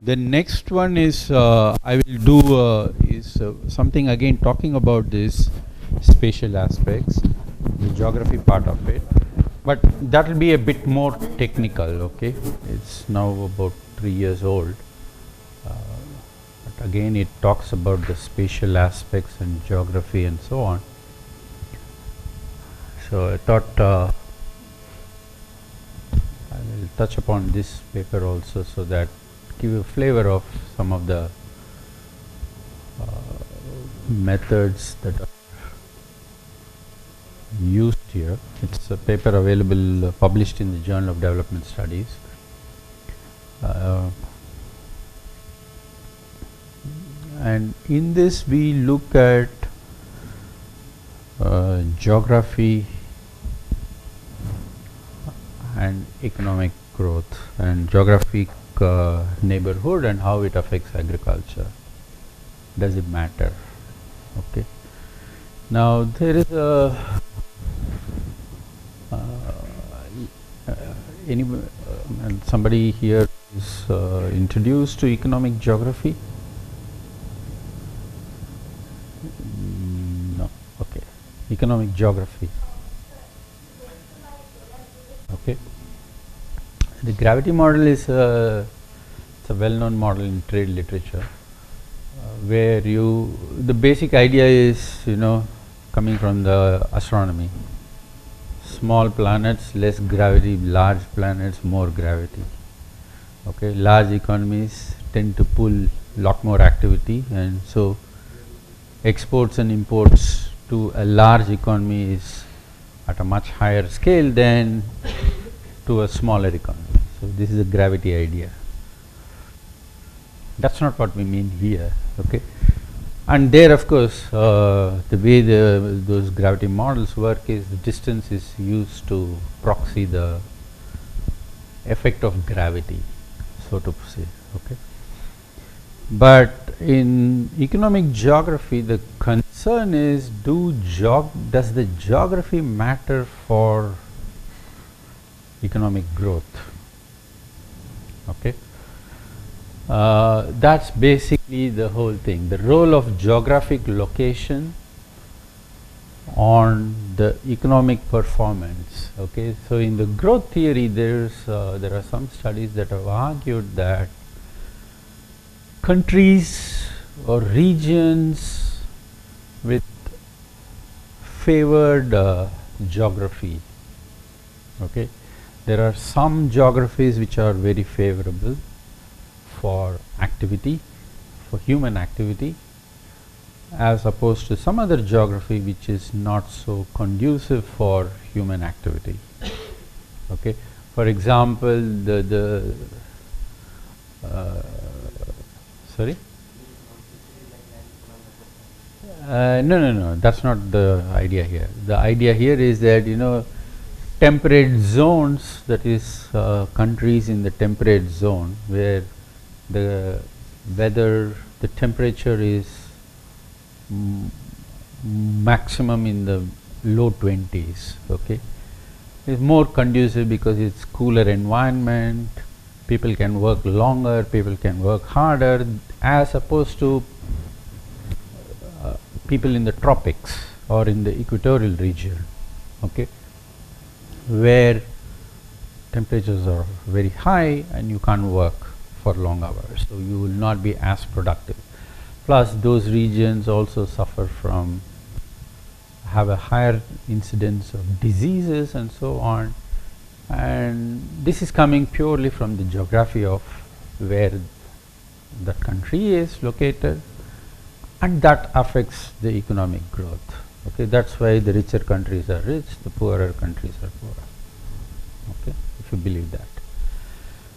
The next one is I will do something again talking about this spatial aspects, the geography part of it, but that will be a bit more technical. Okay, it's now about 3 years old, but again it talks about the spatial aspects and geography and so on. So I thought I will touch upon this paper also, so that give you a flavor of some of the methods that are used here. It's a paper available, published in the Journal of Development Studies. And in this we look at geography and economic growth and geographic neighborhood and how it affects agriculture. Does it matter? Okay. Now there is a somebody here is introduced to economic geography. No. Okay. Economic geography. Okay. The gravity model is it's a well-known model in trade literature, where the basic idea is, coming from the astronomy. Small planets, less gravity; large planets, more gravity. Okay, large economies tend to pull lot more activity, and so exports and imports to a large economy is at a much higher scale than to a smaller economy. So this is a gravity idea. That's not what we mean here. Okay, and there, of course, the way those gravity models work is the distance is used to proxy the effect of gravity, so to say. Okay, but in economic geography, the concern is, does the geography matter for economic growth? Okay, that's basically the whole thing. The role of geographic location on the economic performance. Okay, so in the growth theory, there are some studies that have argued that countries or regions with favored geography. Okay, there are some geographies which are very favorable for activity, for human activity, as opposed to some other geography which is not so conducive for human activity. Okay, for example, sorry. No, that's not the idea here. The idea here is that, temperate zones, that is countries in the temperate zone where the weather, the temperature is maximum in the low 20s. Okay, it's more conducive because it's cooler environment, people can work longer, people can work harder, as opposed to people in the tropics or in the equatorial region. Okay, where temperatures are very high and you can't work for long hours, so you will not be as productive. Plus, those regions also have a higher incidence of diseases and so on, and this is coming purely from the geography of where the country is located, and that affects the economic growth. Okay, that's why the richer countries are rich, the poorer countries are poor. Okay, if you believe that.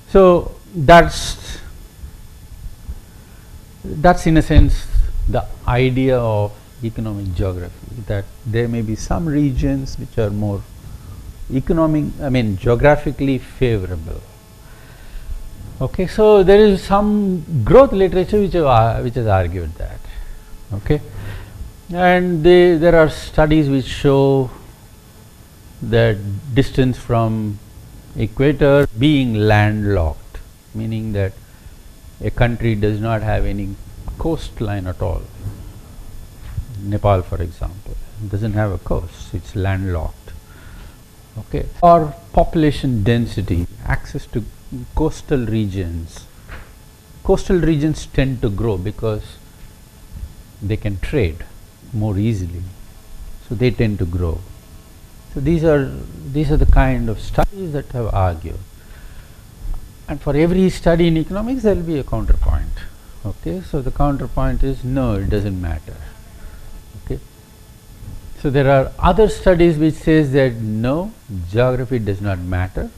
So that's in a sense the idea of economic geography, that there may be some regions which are more geographically favorable. Okay, so there is some growth literature which has argued that. Okay, and there are studies which show that distance from equator being landlocked, meaning that a country does not have any coastline at all. Nepal, for example, doesn't have a coast, it's landlocked. Okay. Or population density, access to coastal regions. Coastal regions tend to grow because they can trade more easily, so they tend to grow. So these are the kind of studies that have argued. And for every study in economics, there will be a counterpoint. Okay, so the counterpoint is no, it doesn't matter. Okay, so there are other studies which says that no, geography does not matter.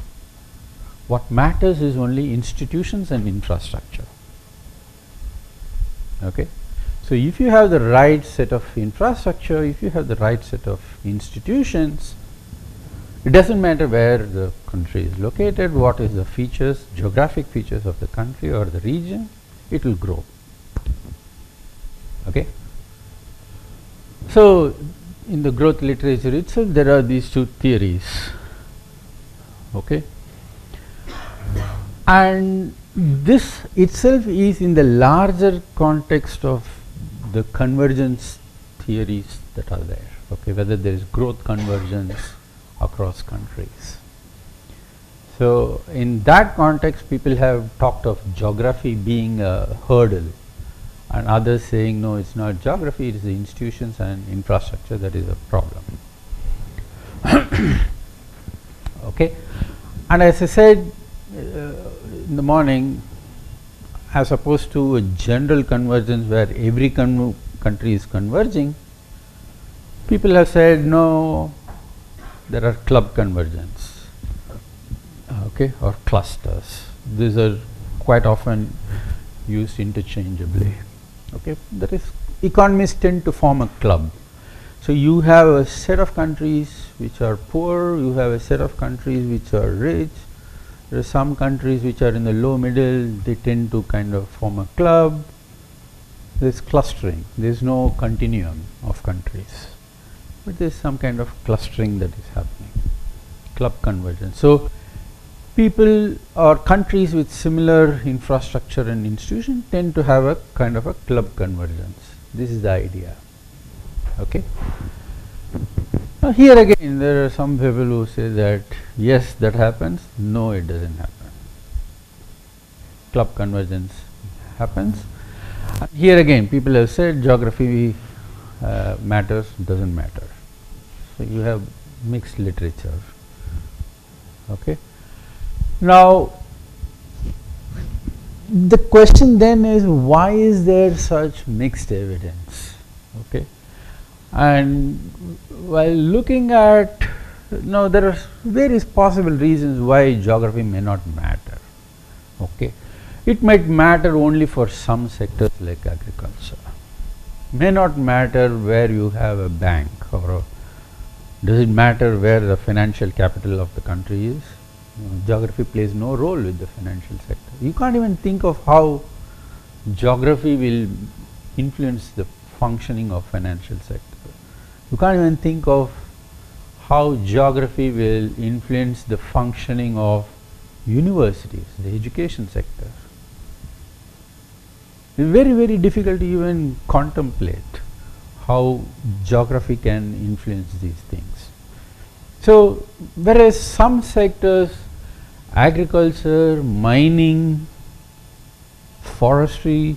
What matters is only institutions and infrastructure. Okay, so if you have the right set of infrastructure, if you have the right set of institutions, it doesn't matter where the country is located, what is the features, geographic features of the country or the region, it will grow. Okay. So in the growth literature itself, there are these two theories. Okay. And this itself is in the larger context of the convergence theories that are there. Okay, whether there is growth convergence across countries. So in that context, people have talked of geography being a hurdle, and others saying no, it's not geography, it is the institutions and infrastructure that is a problem. Okay, and as I said in the morning, as opposed to a general convergence where every country is converging, people have said no, there are club convergence, okay, or clusters. These are quite often used interchangeably. Okay, that is, economists tend to form a club. So you have a set of countries which are poor, you have a set of countries which are rich, there are some countries which are in the low middle, they tend to kind of form a club. There is clustering, there is no continuum of countries, but there is some kind of clustering that is happening, club convergence. So people or countries with similar infrastructure and institution tend to have a kind of a club convergence. This is the idea. Okay. Now here again, there are some people who say that yes, that happens, no, it doesn't happen. Club convergence happens. And here again, people have said geography matters, doesn't matter. So you have mixed literature. Okay. Now the question then is, why is there such mixed evidence? Okay. And while looking at, now there are various possible reasons why geography may not matter. Okay. It might matter only for some sectors like agriculture. May not matter where you have a bank, or does it matter where the financial capital of the country is? Geography plays no role with the financial sector. You can't even think of how geography will influence the functioning of financial sector. You can't even think of how geography will influence the functioning of universities, the education sector. It's very, very difficult to even contemplate how geography can influence these things. So whereas some sectors, agriculture, mining, forestry,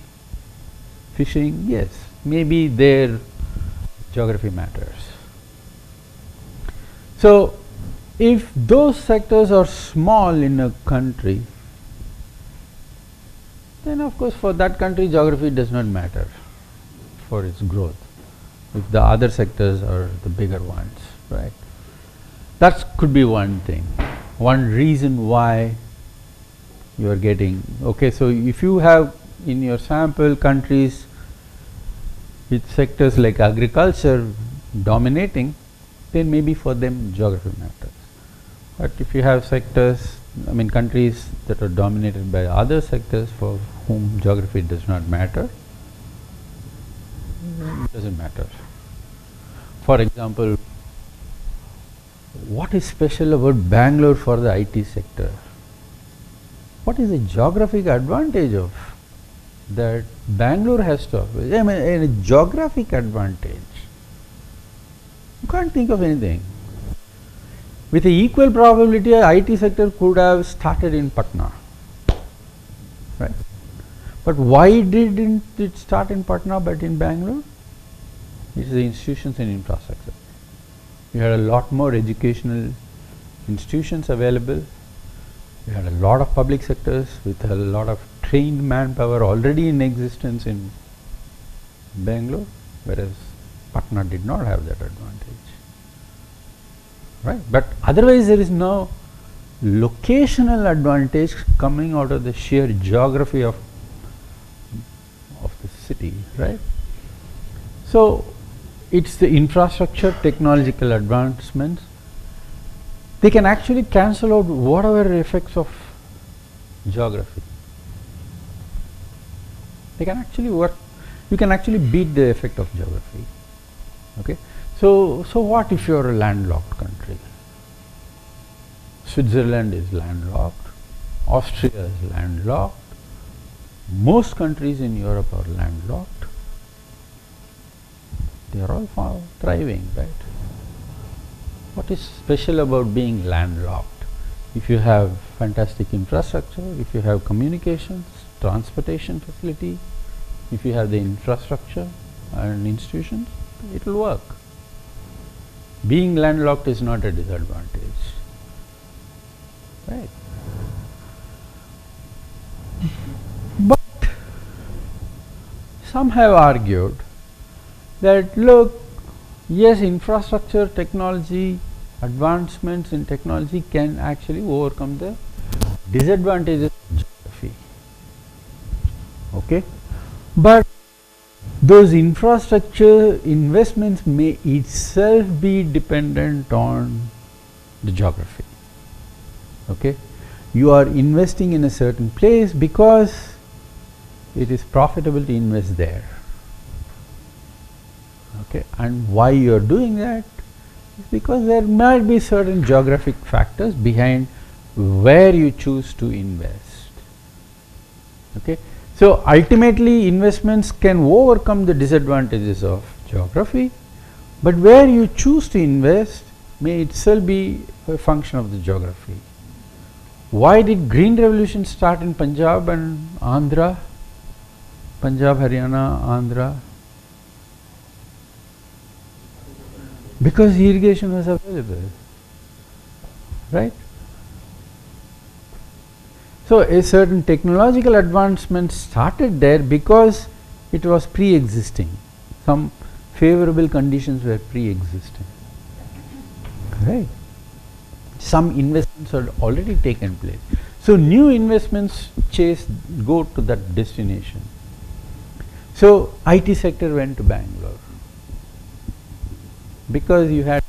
fishing, yes, maybe their geography matters. So if those sectors are small in a country, then of course for that country geography does not matter for its growth, if the other sectors are the bigger ones, right? That could be one thing, one reason why you are getting, okay, so if you have in your sample countries with sectors like agriculture dominating, then maybe for them geography matters. But if you have sectors, I mean countries that are dominated by other sectors for whom geography does not matter, it doesn't matter. For example, what is special about Bangalore for the IT sector? What is the geographic advantage of that Bangalore has to offer. I mean, a geographic advantage. You can't think of anything. With an equal probability, the IT sector could have started in Patna, right? But why didn't it start in Patna but in Bangalore? It's the institutions and infrastructure. You had a lot more educational institutions available. You had a lot of public sectors with a lot of trained manpower already in existence in Bangalore, whereas Patna did not have that advantage, right? But otherwise there is no locational advantage coming out of the sheer geography of the city, right? So it's the infrastructure, technological advancements. They can actually cancel out whatever effects of geography. They can actually work. You can actually beat the effect of geography. Okay. So what if you are a landlocked country? Switzerland is landlocked. Austria is landlocked. Most countries in Europe are landlocked. They are all thriving, right? What is special about being landlocked? If you have fantastic infrastructure, if you have communications, transportation facility, if you have the infrastructure and institutions, it will work. Being landlocked is not a disadvantage, right? But some have argued that, look, yes, infrastructure, technology, advancements in technology can actually overcome the disadvantages of geography. Okay, but those infrastructure investments may itself be dependent on the geography. Okay, you are investing in a certain place because it is profitable to invest there. Okay, and why you are doing that is because there might be certain geographic factors behind where you choose to invest. Okay, so ultimately investments can overcome the disadvantages of geography, but where you choose to invest may itself be a function of the geography. Why did Green Revolution start in Punjab and Andhra? Punjab, Haryana, Andhra? Because irrigation was available, right? So a certain technological advancement started there because it was pre-existing. Some favorable conditions were pre-existing, right? Some investments had already taken place. So new investments go to that destination. So IT sector went to Bangalore, because you had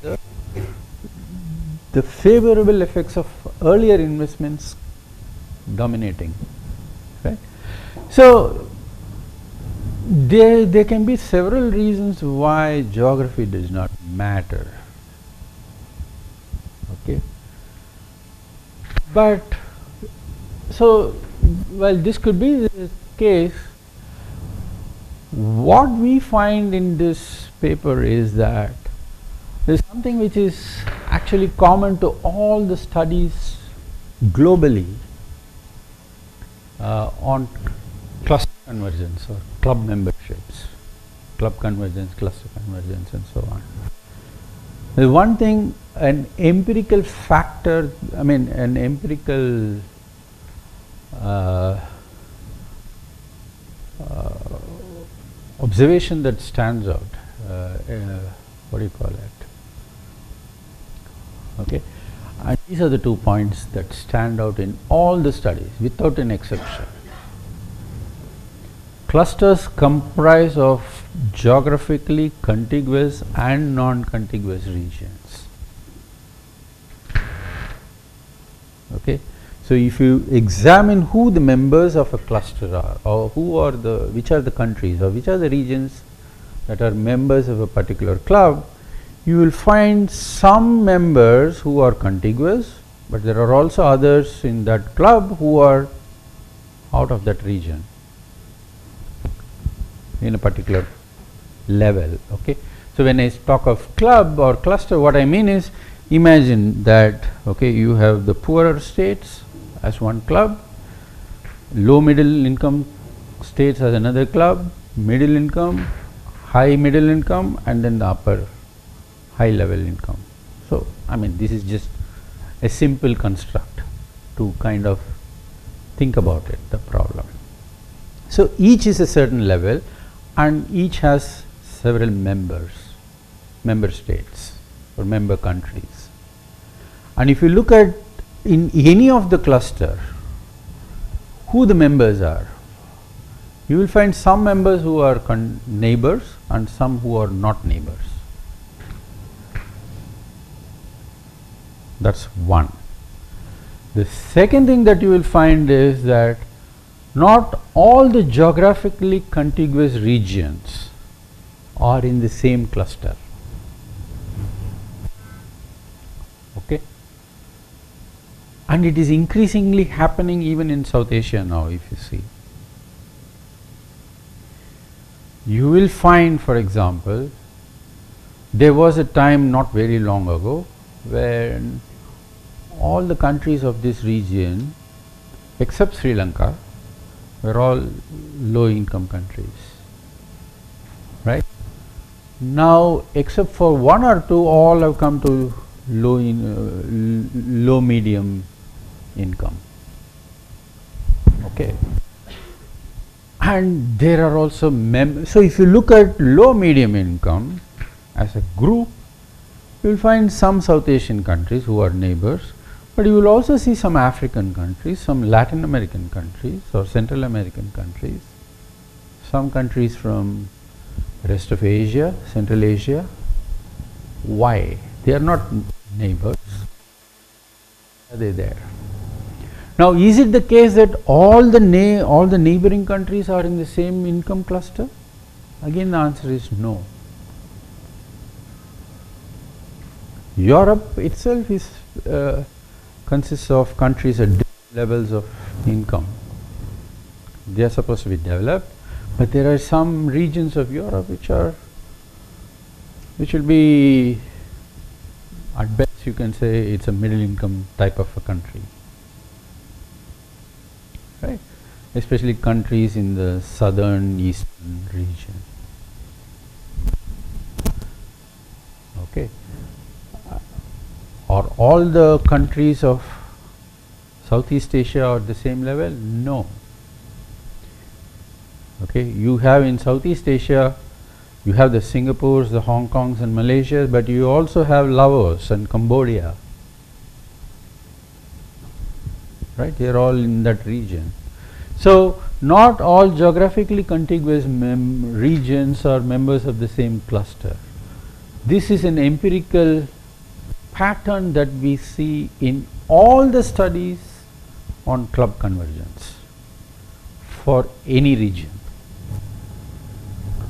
the favorable effects of earlier investments dominating, right? So there can be several reasons why geography does not matter. Okay, but so while this could be the case, what we find in this paper is that there is something which is actually common to all the studies globally on cluster convergence or club memberships, club convergence, cluster convergence, and so on. There is one thing, an empirical factor, I mean an empirical observation that stands out. What do you call it? Okay, and these are the 2 points that stand out in all the studies without an exception. Clusters comprise of geographically contiguous and non-contiguous regions. Okay, so if you examine who the members of a cluster are, or which are the countries or which are the regions that are members of a particular club, you will find some members who are contiguous, but there are also others in that club who are out of that region. in a particular level. Okay. So when I talk of club or cluster, what I mean is, imagine that, okay, you have the poorer states as one club, low middle income states as another club, middle income, high middle income, and then the upper high level income. So I mean, this is just a simple construct to kind of think about it, the problem. So each is a certain level and each has several member states or member countries. And if you look at in any of the cluster, who the members are, you will find some members who are neighbors and some who are not neighbors. That's one. The second thing that you will find is that not all the geographically contiguous regions are in the same cluster. Okay. And it is increasingly happening even in South Asia now, if you see. You will find, for example, there was a time not very long ago when all the countries of this region except Sri Lanka were all low income countries, right? Now except for one or two, all have come to low medium income. Okay. And there are also so if you look at low medium income as a group, you will find some South Asian countries who are neighbors, but you will also see some African countries, some Latin American countries or Central American countries, some countries from rest of Asia, Central Asia. Why? They are not neighbors. Are they there? Now, is it the case that all the neighboring countries are in the same income cluster? Again, the answer is no. Europe itself is consists of countries at different levels of income. They are supposed to be developed, but there are some regions of Europe which will be, at best you can say, it's a middle income type of a country, right? Especially countries in the southern eastern region. Okay. Are all the countries of Southeast Asia at the same level? No. Okay, you have in Southeast Asia, you have the Singapores, the Hong Kongs and Malaysia, but you also have Laos and Cambodia. Right, they are all in that region. So not all geographically contiguous regions are members of the same cluster. This is an empirical pattern that we see in all the studies on club convergence for any region.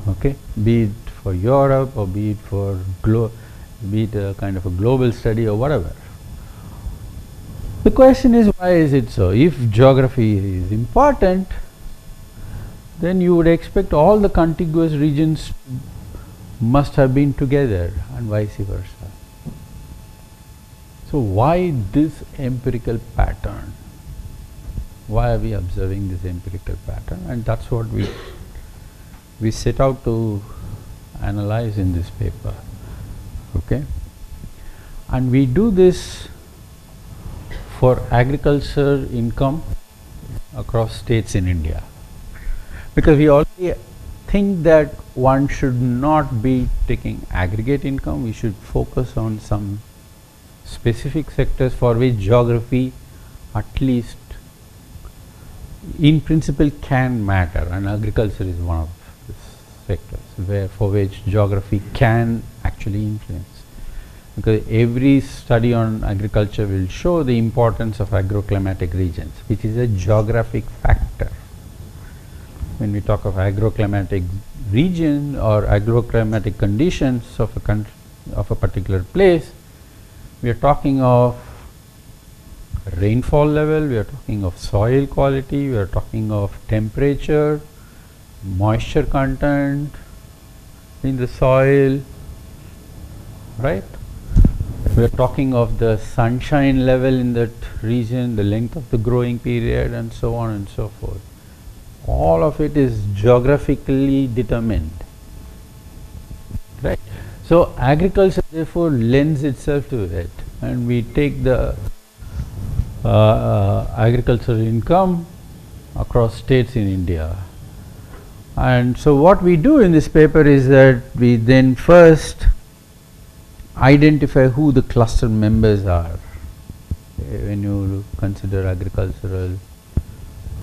Okay, be it for Europe or be it for be it a kind of a global study or whatever. The question is, why is it so? If geography is important, then you would expect all the contiguous regions must have been together and vice versa. So why this empirical pattern? Why are we observing this empirical pattern? And that's what we set out to analyze in this paper. Okay, and we do this for agriculture income across states in India, because we already think that one should not be taking aggregate income. We should focus on some specific sectors for which geography at least in principle can matter, and agriculture is one of the sectors for which geography can actually influence, because every study on agriculture will show the importance of agroclimatic regions, which is a geographic factor. When we talk of agroclimatic region or agroclimatic conditions of a particular place, we are talking of rainfall level, we are talking of soil quality, we are talking of temperature, moisture content in the soil, right? We are talking of the sunshine level in that region, the length of the growing period, and so on and so forth. All of it is geographically determined, right? So agriculture therefore lends itself to it, and we take the agricultural income across states in India. And so what we do in this paper is that we then first identify who the cluster members are when you consider agricultural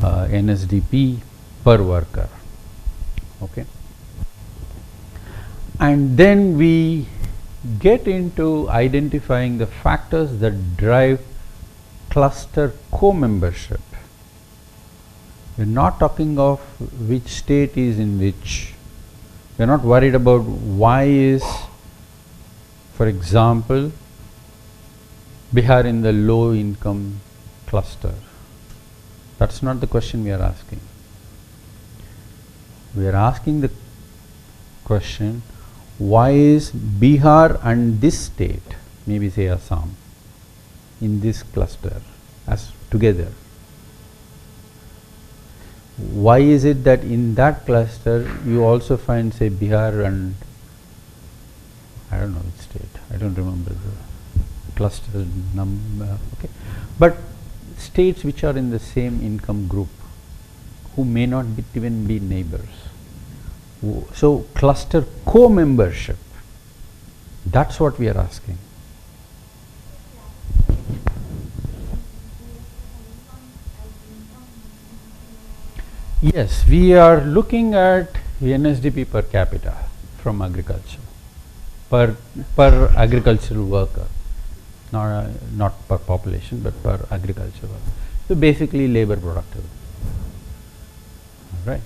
NSDP per worker, okay? And then we get into identifying the factors that drive cluster co-membership. We are not talking of which state is in which. We are not worried about why is, for example, Bihar in the low income cluster. That's not the question we are asking. We are asking the question, why is Bihar and this state, maybe say Assam, in this cluster as together? Why is it that in that cluster you also find, say, Bihar and I don't know which state, I don't remember the cluster number, okay, but states which are in the same income group, who may not even be neighbors. So cluster co-membership, that's what we are asking. Yes, we are looking at NSDP per capita from agriculture, per agricultural worker, not per population, but per agricultural worker. So basically labor productivity, right?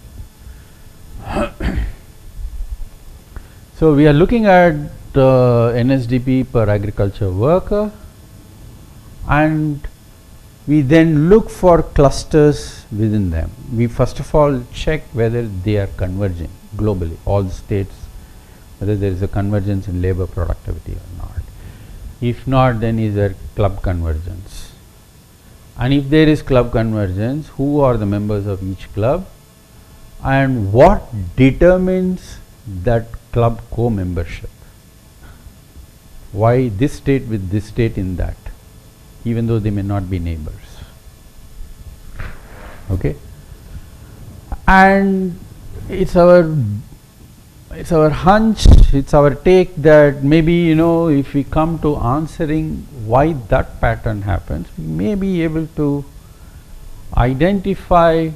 So we are looking at NSDP per agriculture worker, and we then look for clusters within them. We first of all check whether they are converging globally, all the states, whether there is a convergence in labor productivity or not. If not, then is there club convergence? And if there is club convergence, who are the members of each club? And what determines that club co-membership? Why this state with this state in that, even though they may not be neighbors? Okay, and it's our hunch, it's our take that maybe, if we come to answering why that pattern happens, we may be able to identify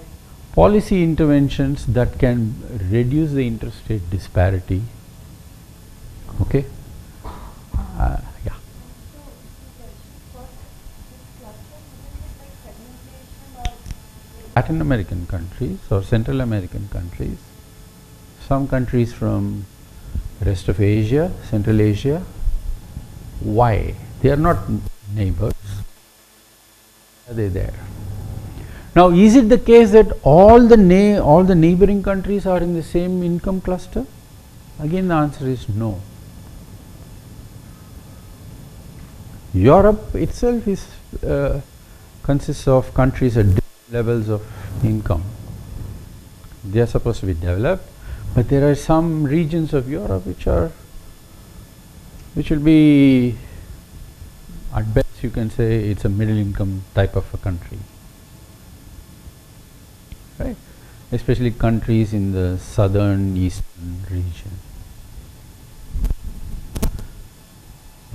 policy interventions that can reduce the interstate disparity. Okay, yeah. Latin American countries or Central American countries, some countries from rest of Asia, Central Asia. Why? They are not neighbors. Are they there? Now, is it the case that all the neighboring countries are in the same income cluster? Again, the answer is no. Europe itself is consists of countries at different levels of income. They are supposed to be developed, but there are some regions of Europe which will be, at best you can say, it's a middle income type of a country, right? Especially countries in the southern eastern region.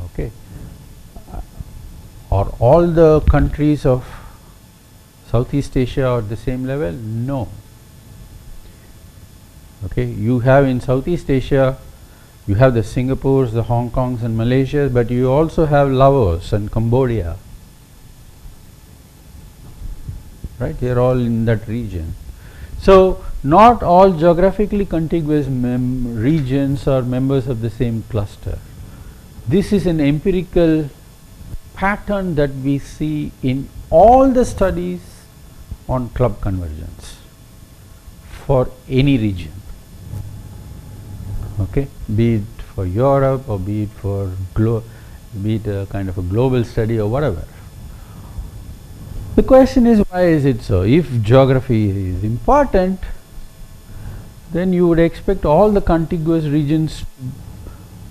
Okay, are all the countries of Southeast Asia are the same level? No. Okay, you have in Southeast Asia, you have the Singapores, the Hong Kongs and Malaysia, but you also have Laos and Cambodia, right? They are all in that region. So not all geographically contiguous regions are members of the same cluster. This is an empirical pattern that we see in all the studies on club convergence. for any region, okay, be it for Europe or be it for be it a kind of a global study or whatever. The question is, why is it so? If geography is important, then you would expect all the contiguous regions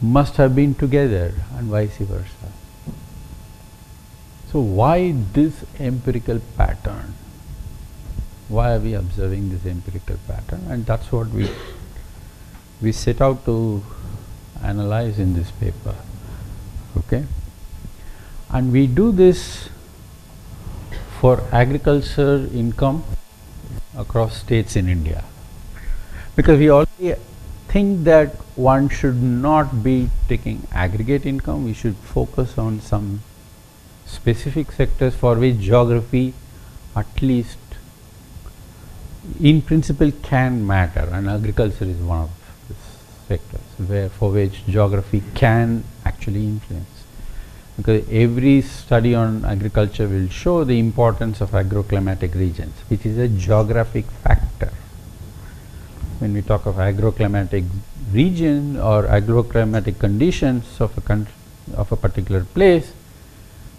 must have been together and vice versa. So why this empirical pattern? Why are we observing this empirical pattern? And that's what we set out to analyze in this paper, okay? And we do this for agriculture income across states in India, because we already think that one should not be taking aggregate income. We should focus on some specific sectors for which geography at least in principle can matter, and agriculture is one of the sectors for which geography can actually influence, because every study on agriculture will show the importance of agroclimatic regions, which is a geographic factor. When we talk of agroclimatic region or agroclimatic conditions of a country, of a particular place,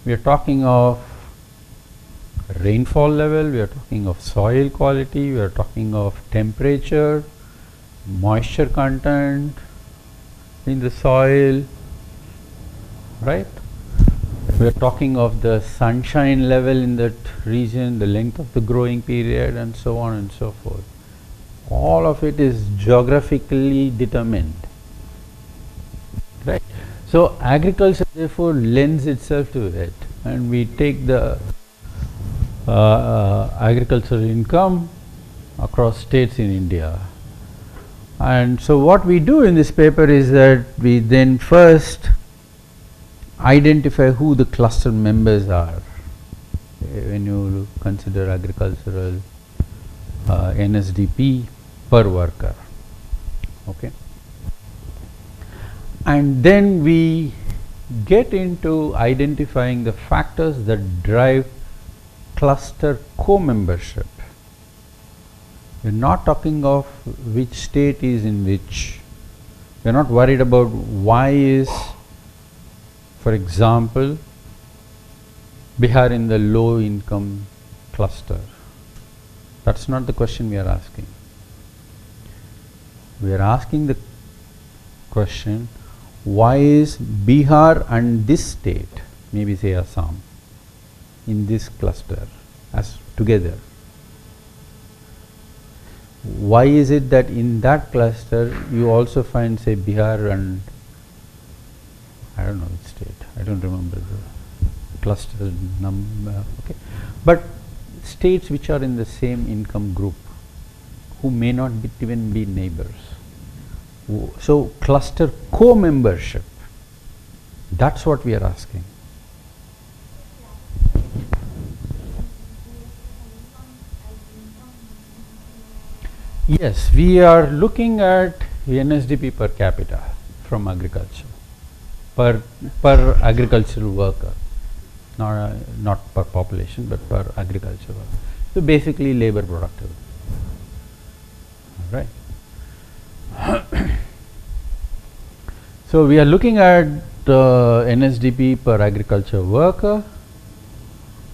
we are talking of rainfall level, we are talking of soil quality, we are talking of temperature, moisture content in the soil, right? We are talking of the sunshine level in that region, the length of the growing period, and so on and so forth. All of it is geographically determined, right? So agriculture therefore lends itself to it, and we take the agricultural income across states in India. And so what we do in this paper is that we then first identify who the cluster members are when you consider agricultural NSDP per worker, okay? And then we get into identifying the factors that drive cluster co-membership. We are not talking of which state is in which. We are not worried about why is, for example, Bihar in the low income cluster. That's not the question we are asking. We are asking the question, why is Bihar and this state, maybe say Assam, in this cluster as together? Why is it that in that cluster you also find, say, Bihar and I don't know which state, I don't remember the cluster number, okay, but states which are in the same income group, who may not even be neighbors. So cluster co-membership, that's what we are asking. Yes, we are looking at NSDP per capita from agriculture, per agricultural worker, not per population, but per agricultural worker. So basically labor productivity, right? So we are looking at NSDP per agriculture worker,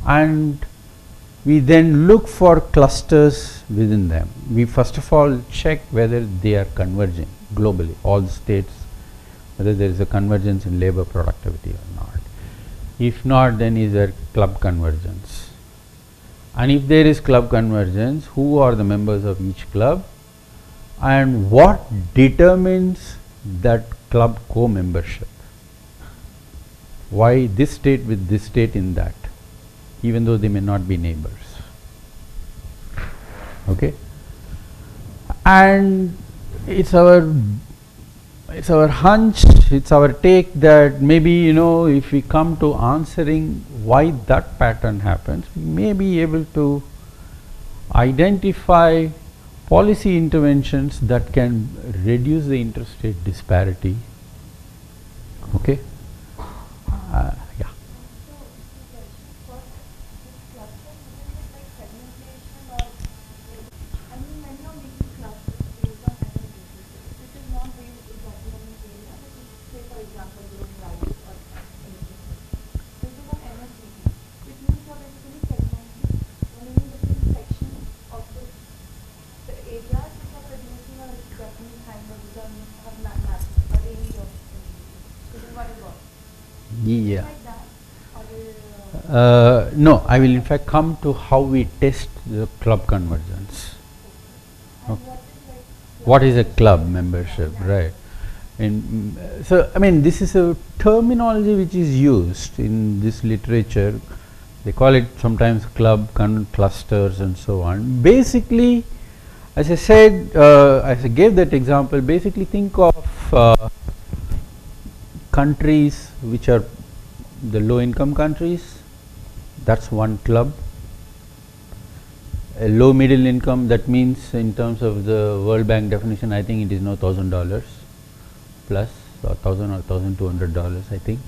and we then look for clusters within them. We first of all check whether they are converging globally, all the states, whether there is a convergence in labor productivity or not. If not, then is there club convergence? And if there is club convergence, who are the members of each club? And what determines that club co-membership? Why this state with this state in that, even though they may not be neighbors? Okay, and it's our hunch, it's our take that maybe, if we come to answering why that pattern happens, we may be able to identify policy interventions that can reduce the interstate disparity. Okay. Yeah. No, I will in fact come to how we test the club convergence. What is a club membership, right? So, I mean, this is a terminology which is used in this literature. They call it sometimes club, clusters and so on. Basically, as I said, as I gave that example, basically think of countries which are the low income countries, that's one club. A low middle income, that means in terms of the World Bank definition, I think it is now $1,000 plus, or $1,000 or $1,200, I think.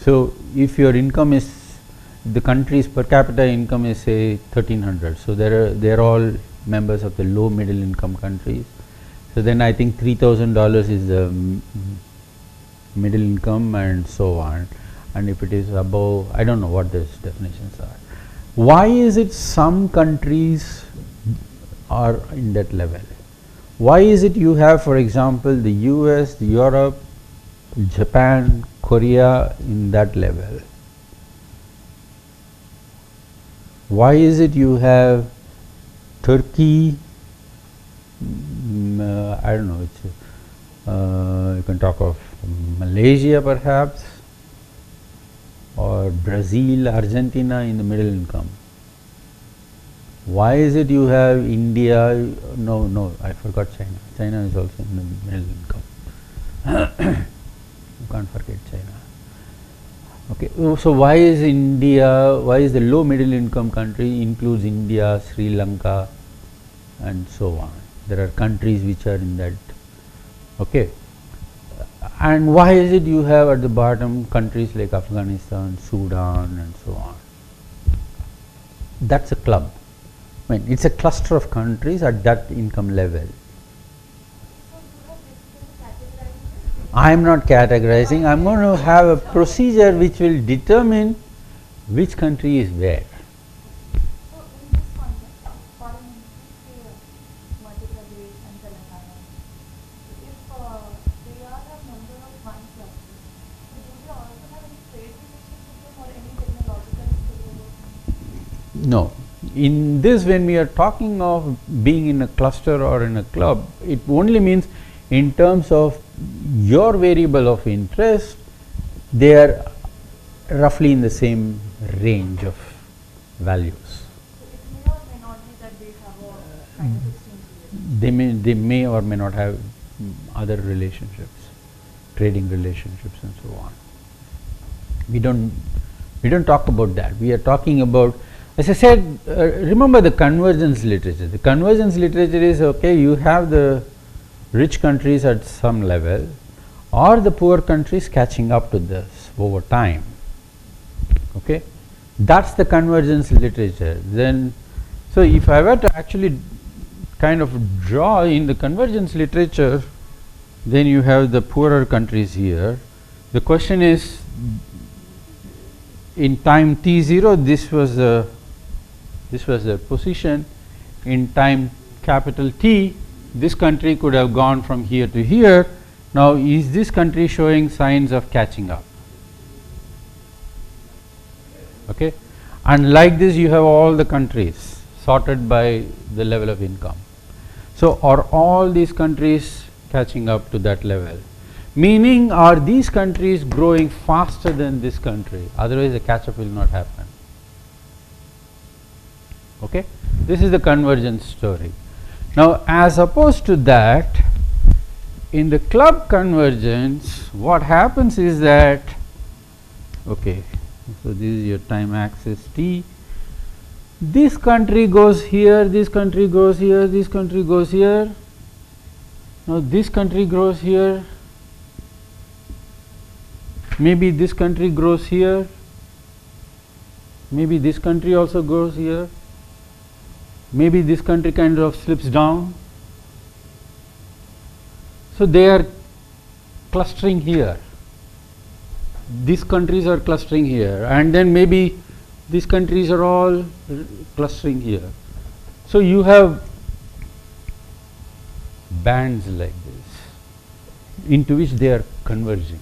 So, if your income is, the country's per capita income is say 1,300, so they are all members of the low middle income countries. So then I think $3,000 is the middle income and so on, and if it is above, I don't know what those definitions are. Why is it some countries are in that level? Why is it you have, for example, the US, the Europe, Japan, Korea in that level? Why is it you have Turkey, I don't know, you can talk of Malaysia perhaps, or Brazil, Argentina in the middle income? Why is it you have India? No, I forgot China. China is also in the middle income. You can't forget China. Okay, so why is India, why is the low middle income country includes India, Sri Lanka and so on? There are countries which are in that. Okay, and why is it you have at the bottom countries like Afghanistan, Sudan and so on? That's a club. I mean, it's a cluster of countries at that income level. I am not categorizing, I am going to have a procedure which will determine which country is where. So, in this context, for an Madhya Pradesh and Telangana, if they are a member of one cluster, so do they also have any trade relationship or any technological skills? No. In this, when we are talking of being in a cluster or in a club, it only means in terms of your variable of interest, they are roughly in the same range of values. So, it may or may not be that they have a kind of exchange. They may or may not have other relationships, trading relationships and so on. We don't talk about that. We are talking about, as I said, remember the convergence literature. The convergence literature is, okay, you have the rich countries at some level or the poor countries catching up to this over time. Okay, that's the convergence literature. Then, so if I were to actually kind of draw in the convergence literature, then you have the poorer countries here. The question is, in time t0, this was the position. In time capital T, this country could have gone from here to here. Now, is this country showing signs of catching up? Okay, and like this you have all the countries sorted by the level of income. So, are all these countries catching up to that level? Meaning, are these countries growing faster than this country? Otherwise, the catch up will not happen. Okay, this is the convergence story. Now, as opposed to that, in the club convergence, what happens is that, okay, so this is your time axis T. This country goes here, this country goes here, this country goes here. Now, this country grows here. Maybe this country grows here. Maybe this country also goes here. Maybe this country kind of slips down. So, they are clustering here. These countries are clustering here, and then maybe these countries are all clustering here. So, you have bands like this into which they are converging.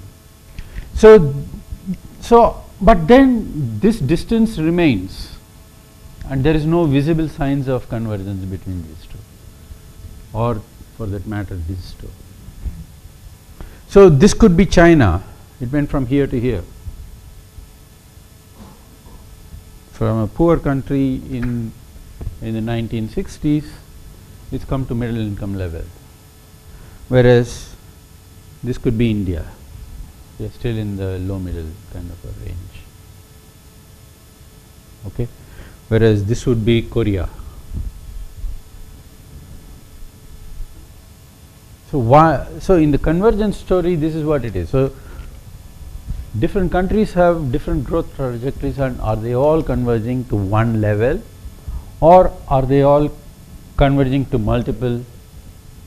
So But then this distance remains, and there is no visible signs of convergence between these two, or for that matter these two. So this could be China. It went from here to here. From a poor country in the 1960s, it's come to middle income level. Whereas this could be India. We are still in the low middle kind of a range. Okay. Whereas this would be Korea. So why? So in the convergence story, this is what it is. So different countries have different growth trajectories, and are they all converging to one level, or are they all converging to multiple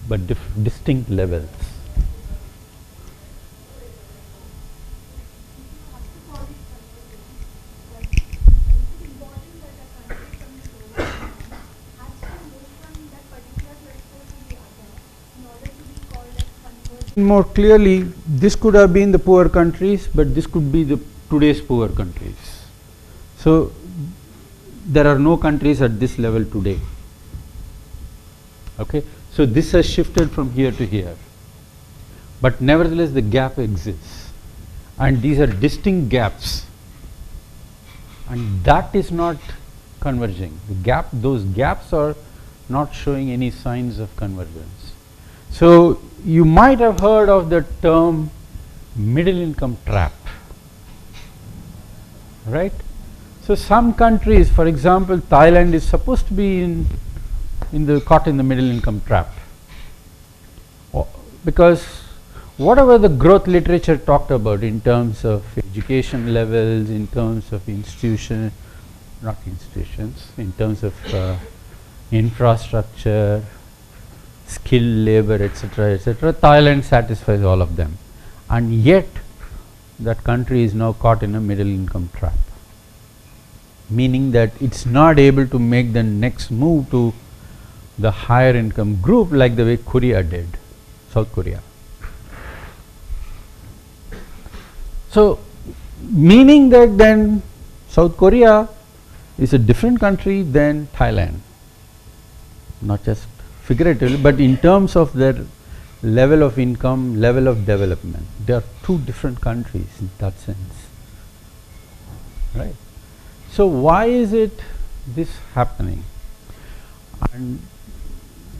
but distinct levels? More clearly, this could have been the poor countries, but this could be the today's poor countries. So there are no countries at this level today. Okay, so this has shifted from here to here, but nevertheless the gap exists, and these are distinct gaps, and that is not converging. The gap, those gaps are not showing any signs of convergence. So you might have heard of the term middle income trap, right? So some countries, for example, Thailand is supposed to be caught in the middle income trap, because whatever the growth literature talked about in terms of education levels, in terms of in terms of infrastructure, skilled labor, etc., Thailand satisfies all of them, and yet that country is now caught in a middle income trap, meaning that it's not able to make the next move to the higher income group like the way Korea did, South Korea. So meaning that then South Korea is a different country than Thailand, not just figuratively, but in terms of their level of income, level of development. They are two different countries in that sense, right? So why is it this happening, and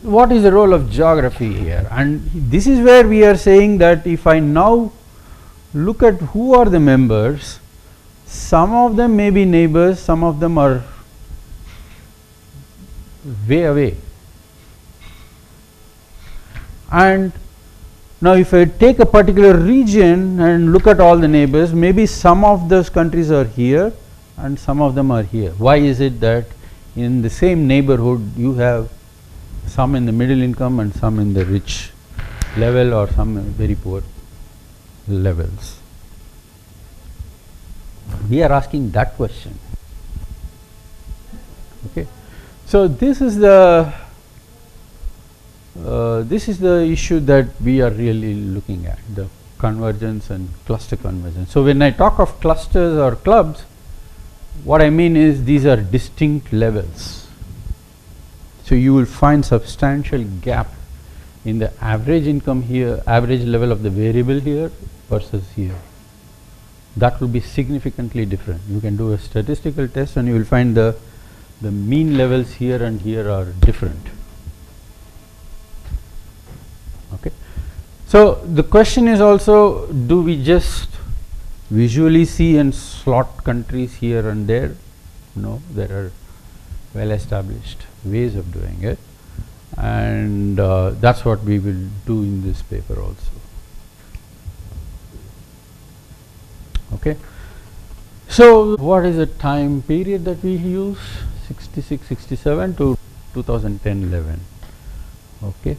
what is the role of geography here? And this is where we are saying that if I now look at who are the members, some of them may be neighbors, some of them are way away. And now if I take a particular region and look at all the neighbors, maybe some of those countries are here and some of them are here. Why is it that in the same neighborhood you have some in the middle income and some in the rich level, or some very poor levels? We are asking that question. Okay, so this is the issue that we are really looking at, the convergence and cluster convergence. So when I talk of clusters or clubs, what I mean is these are distinct levels. So you will find substantial gap in the average income here, average level of the variable here versus here. That will be significantly different. You can do a statistical test and you will find the mean levels here and here are different. Okay. So the question is also, do we just visually see and slot countries here and there? No, there are well established ways of doing it, and that's what we will do in this paper also. Okay. So what is the time period that we use? 66, 67 to 2010-11. Okay.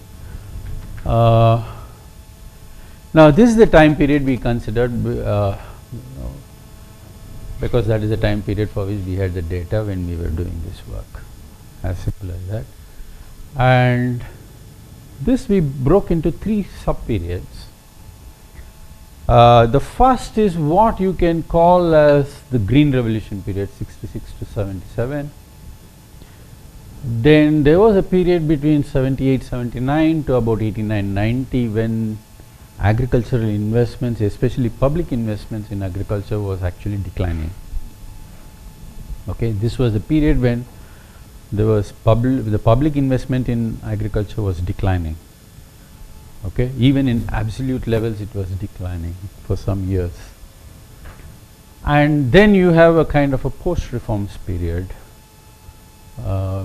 Now this is the time period we considered, because that is the time period for which we had the data when we were doing this work, as simple as that. And this we broke into 3 sub periods. The first is what you can call as the Green Revolution period, 66 to 77. Then there was a period between 78, 79 to about 89, 90 when agricultural investments, especially public investments in agriculture, was actually declining. Okay, this was the period when there was the public investment in agriculture was declining. Okay, even in absolute levels it was declining for some years. And then you have a kind of a post-reforms period,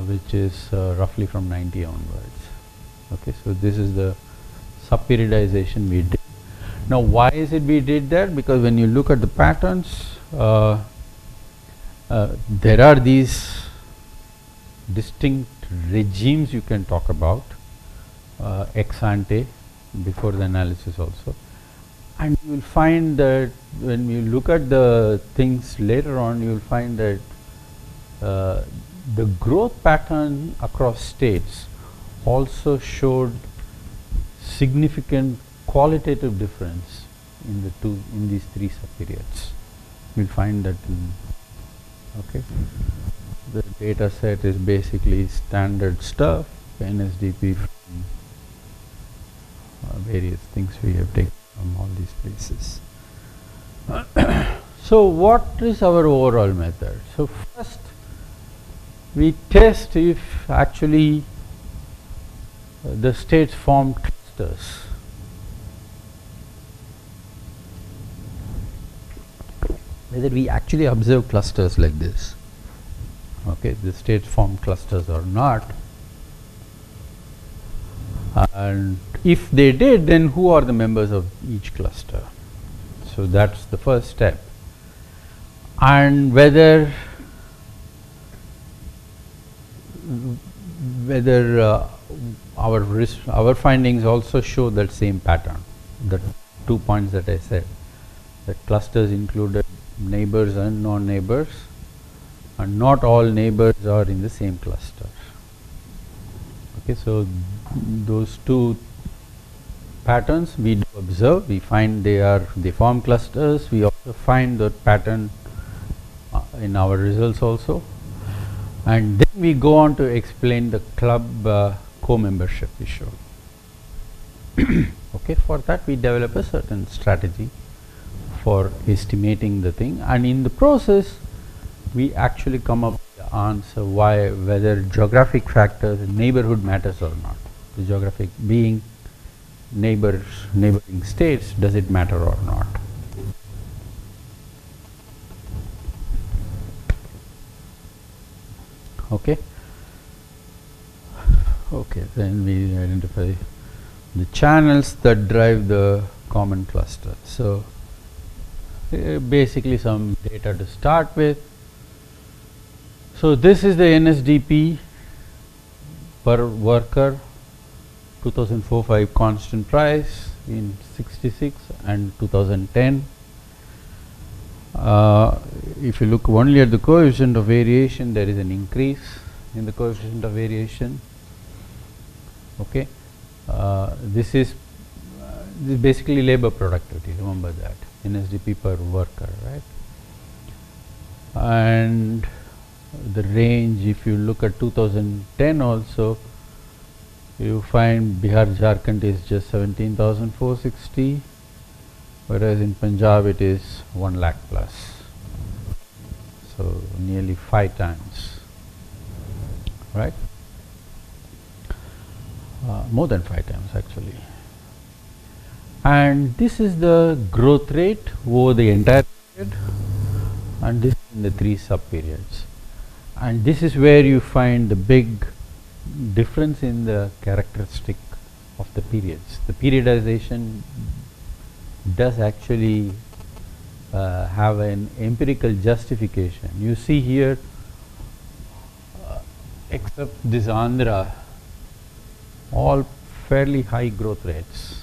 which is roughly from 90 onwards. Okay, so this is the sub-periodization we did. Now, why is it we did that? Because when you look at the patterns, there are these distinct regimes you can talk about, ex ante, before the analysis also. And you will find that when you look at the things later on, you will find that the growth pattern across states also showed significant qualitative difference in these three subperiods. You will find that okay. The data set is basically standard stuff, NSDP from various things we have taken from all these places. So what is our overall method? So first we test if actually the states form clusters. Whether we actually observe clusters like this. Okay, the states form clusters or not. And if they did, then who are the members of each cluster? So that's the first step. And whether our findings also show that same pattern, the 2 points that I said, that clusters included neighbors and non-neighbors, and not all neighbors are in the same cluster. Okay, so those two patterns we do observe, we find they form clusters. We also find that pattern in our results also, and then we go on to explain the club co-membership issue. Okay, for that we develop a certain strategy for estimating the thing, and in the process we actually come up with the answer whether geographic factors, neighborhood matters or not. The geographic being neighboring states, does it matter or not? Okay. Okay, then we identify the channels that drive the common cluster. So basically some data to start with. So this is the NSDP per worker 2004-5 constant price in 66 and 2010. If you look only at the coefficient of variation, there is an increase in the coefficient of variation. Okay, this is basically labor productivity, remember that, NSDP per worker, right? And the range, if you look at 2010 also, you find Bihar, Jharkhand is just 17,460, whereas in Punjab it is 1 lakh plus, so nearly 5 times, right? More than 5 times actually. And this is the growth rate over the entire period, and this in the 3 sub periods. And this is where you find the big difference in the characteristic of the periods. The periodization does actually have an empirical justification. You see here, except this Andhra, all fairly high growth rates.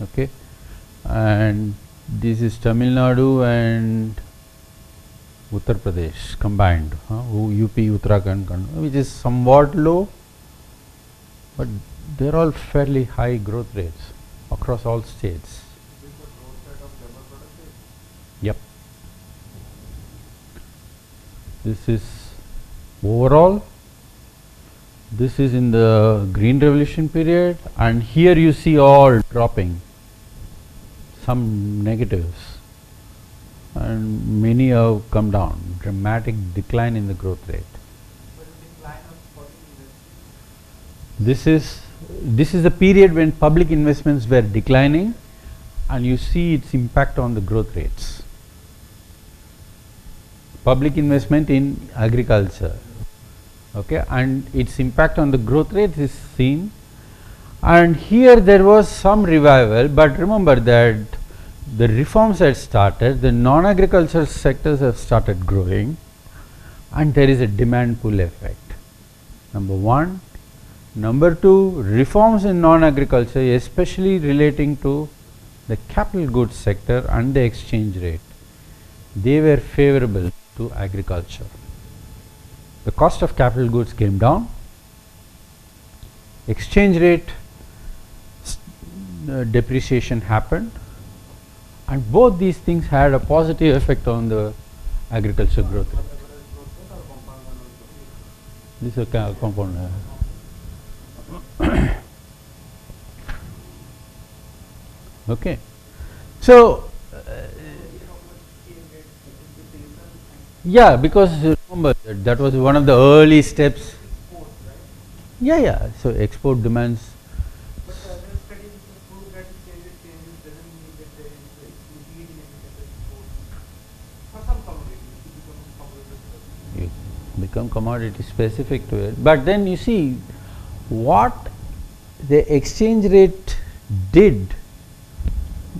Okay, and this is Tamil Nadu and Uttar Pradesh combined, UP, Uttarakhand, which is somewhat low, but they are all fairly high growth rates across all states. This is overall. This is in the Green Revolution period, and here you see all dropping, some negatives, and many have come down, dramatic decline in the growth rate. This is the period when public investments were declining, and you see its impact on the growth rates. Public investment in agriculture, okay, and its impact on the growth rate is seen. And here there was some revival, but remember that the reforms had started, the non-agricultural sectors have started growing, and there is a demand pull effect, number one. Number two, reforms in non-agriculture, especially relating to the capital goods sector and the exchange rate, they were favorable to agriculture. The cost of capital goods came down, exchange rate depreciation happened, and both these things had a positive effect on the agriculture growth rate. This is a compound. Okay, so yeah, because remember that was one of the early steps. Yeah. So export demands. You become commodity specific to it, but then you see what the exchange rate did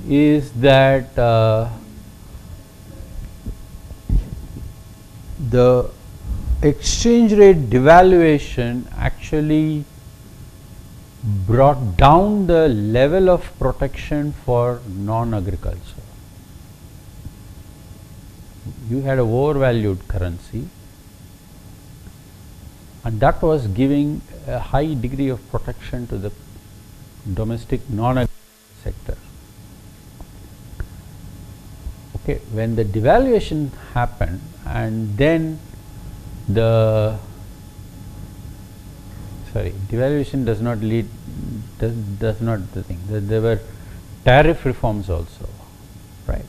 is that the exchange rate devaluation actually brought down the level of protection for non-agriculture. You had an overvalued currency, and that was giving a high degree of protection to the domestic non-agricultural sector. Okay, when the devaluation happened, and then devaluation does not lead, does not the thing. There were tariff reforms also, right?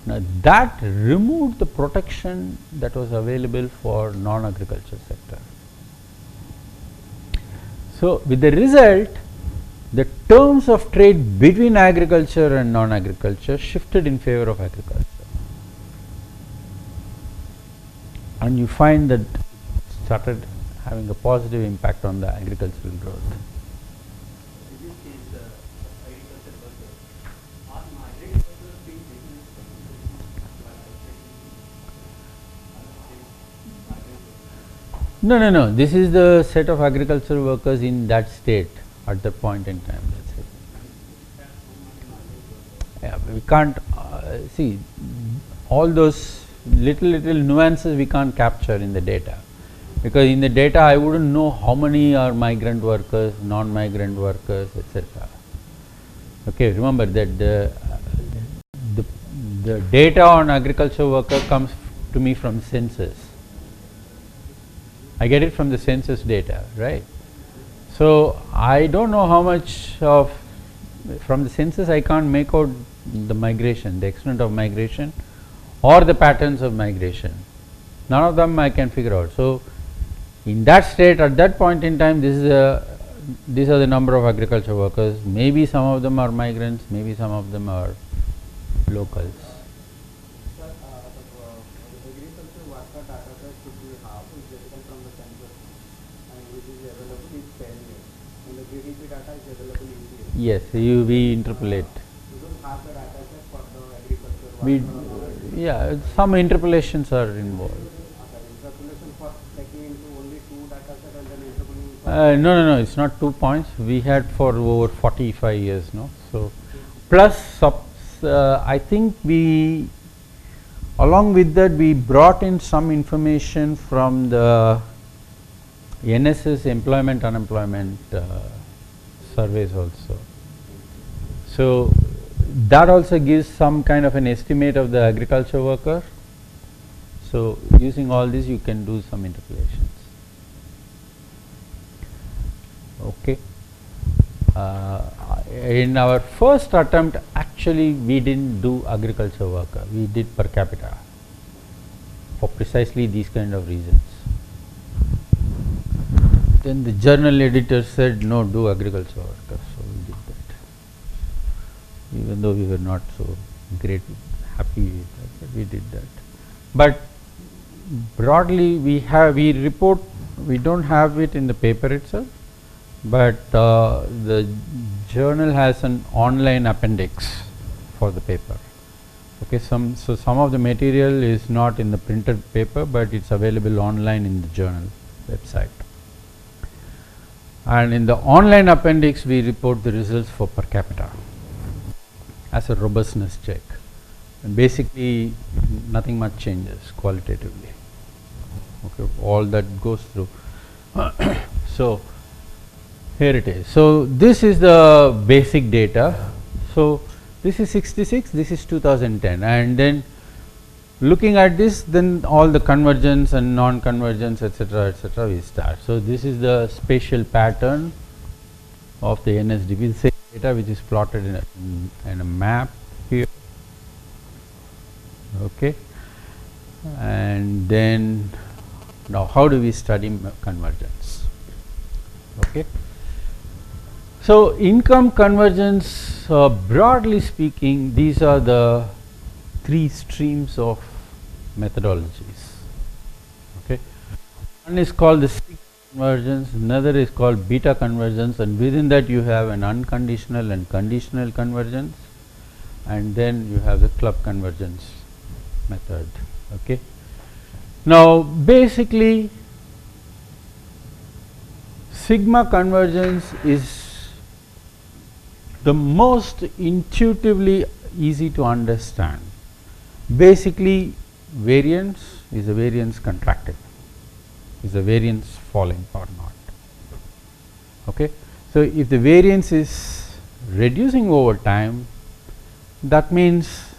Now that removed the protection that was available for non-agriculture sector. So with the result, the terms of trade between agriculture and non-agriculture shifted in favor of agriculture. And you find that it started having a positive impact on the agricultural growth. In this case, the agriculture workers are migrating workers being taken No. This is the set of agricultural workers in that state at that point in time. That's it. Yeah, we can't see all those little nuances we can't capture in the data, because in the data I wouldn't know how many are migrant workers, non-migrant workers, etc. Okay, remember that the data on agriculture worker comes to me from census. I get it from the census data, right? So I don't know how much of, from the census I can't make out the migration, the extent of migration or the patterns of migration. None of them I can figure out. So in that state at that point in time, these are the number of agriculture workers. Maybe some of them are migrants, maybe some of them are locals. Sir, the agriculture worker data set should be half is taken from the census and which is available in 10 years. And the GDP data is available in years. Yes, we interpolate. You don't have the data set for the agriculture worker. Yeah, some interpolations are involved. Interpolation for taking into only two data set and then interpolating for No, it's not 2 points. We had for over 45 years, no? So, plus I think we, along with that, we brought in some information from the NSS employment unemployment surveys also. So that also gives some kind of an estimate of the agriculture worker. So using all this you can do some interpolations. Okay. In our first attempt, actually we didn't do agriculture worker, we did per capita for precisely these kind of reasons. Then the journal editor said, no, do agriculture worker, so we did that, even though we were not so happy with that, but we did that. But broadly we report, we don't have it in the paper itself, but the journal has an online appendix for the paper. Okay, so some of the material is not in the printed paper, but it's available online in the journal website. And in the online appendix we report the results for per capita as a robustness check, and basically nothing much changes qualitatively. Okay, all that goes through. So here it is. So this is the basic data. So this is 66, this is 2010, and then looking at this, then all the convergence and non-convergence, etc., we start. So this is the spatial pattern of the NSDB, the same data which is plotted in a map here. Okay, and then now how do we study convergence? Okay. So income convergence, broadly speaking, these are the three streams of methodologies. Okay, one is called the sigma convergence, another is called beta convergence, and within that you have an unconditional and conditional convergence, and then you have the club convergence method. Okay. Now basically sigma convergence is the most intuitively easy to understand. Basically variance, is the variance contracting, is the variance falling or not. Okay. So if the variance is reducing over time, that means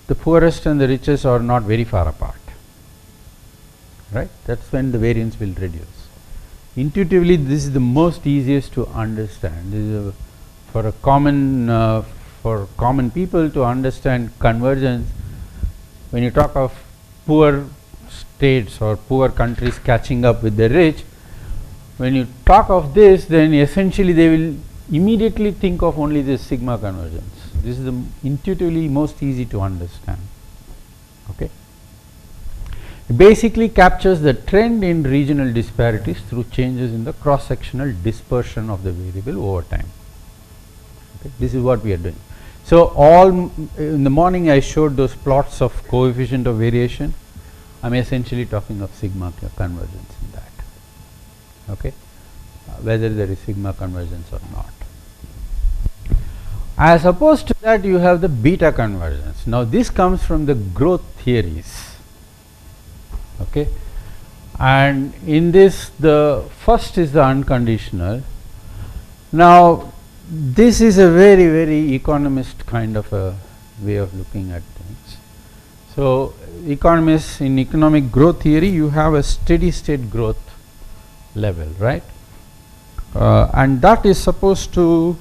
the poorest and the richest are not very far apart, right? That's when the variance will reduce. Intuitively this is the most easiest to understand. This is for common people to understand convergence. When you talk of poor states or poor countries catching up with the rich, when you talk of this, then essentially they will immediately think of only this sigma convergence. This is the intuitively most easy to understand. Okay. It basically captures the trend in regional disparities through changes in the cross-sectional dispersion of the variable over time. Okay. This is what we are doing. So all in the morning I showed those plots of coefficient of variation. I am essentially talking of sigma convergence in that. Okay. Whether there is sigma convergence or not. As opposed to that, you have the beta convergence. Now this comes from the growth theories. Okay, and in this the first is the unconditional. Now this is a very economist kind of a way of looking at things. So economists, in economic growth theory you have a steady state growth level, right? And that is supposed to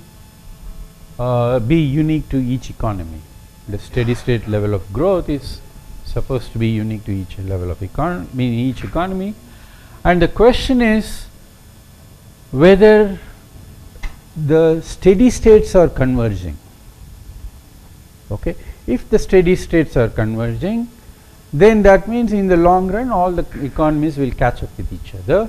be unique to each economy. The steady state level of growth is supposed to be unique to each level of economy, in each economy, and the question is whether the steady states are converging. Okay, if the steady states are converging, then that means in the long run all the economies will catch up with each other,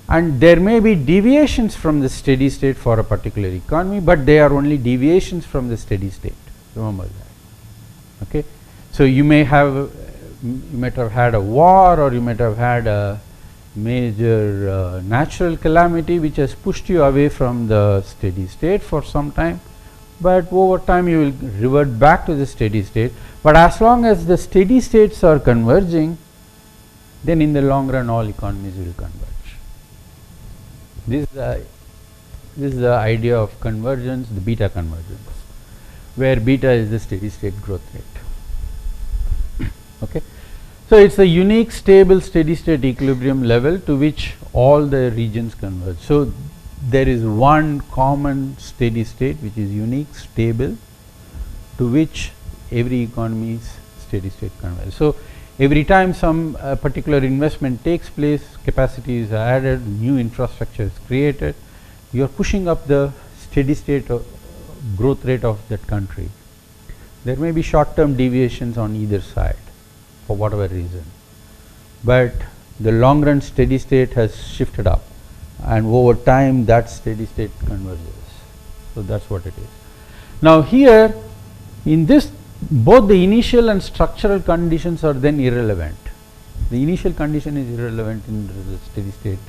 and there may be deviations from the steady state for a particular economy, but they are only deviations from the steady state. Remember that. Okay. So you might have had a war, or you might have had a major natural calamity which has pushed you away from the steady state for some time, but over time you will revert back to the steady state. But as long as the steady states are converging, then in the long run all economies will converge. This is the idea of convergence, the beta convergence, where beta is the steady state growth rate. Okay. So, it is a unique stable steady state equilibrium level to which all the regions converge. So, there is one common steady state which is unique stable to which every economy's steady state converges. So, every time some particular investment takes place, capacity is added, new infrastructure is created, you are pushing up the steady state growth rate of that country. There may be short term deviations on either side for whatever reason, but the long run steady state has shifted up, and over time that steady state converges. So, that is what it is. Now, here in this, both the initial and structural conditions are then irrelevant. The initial condition is irrelevant in the steady state,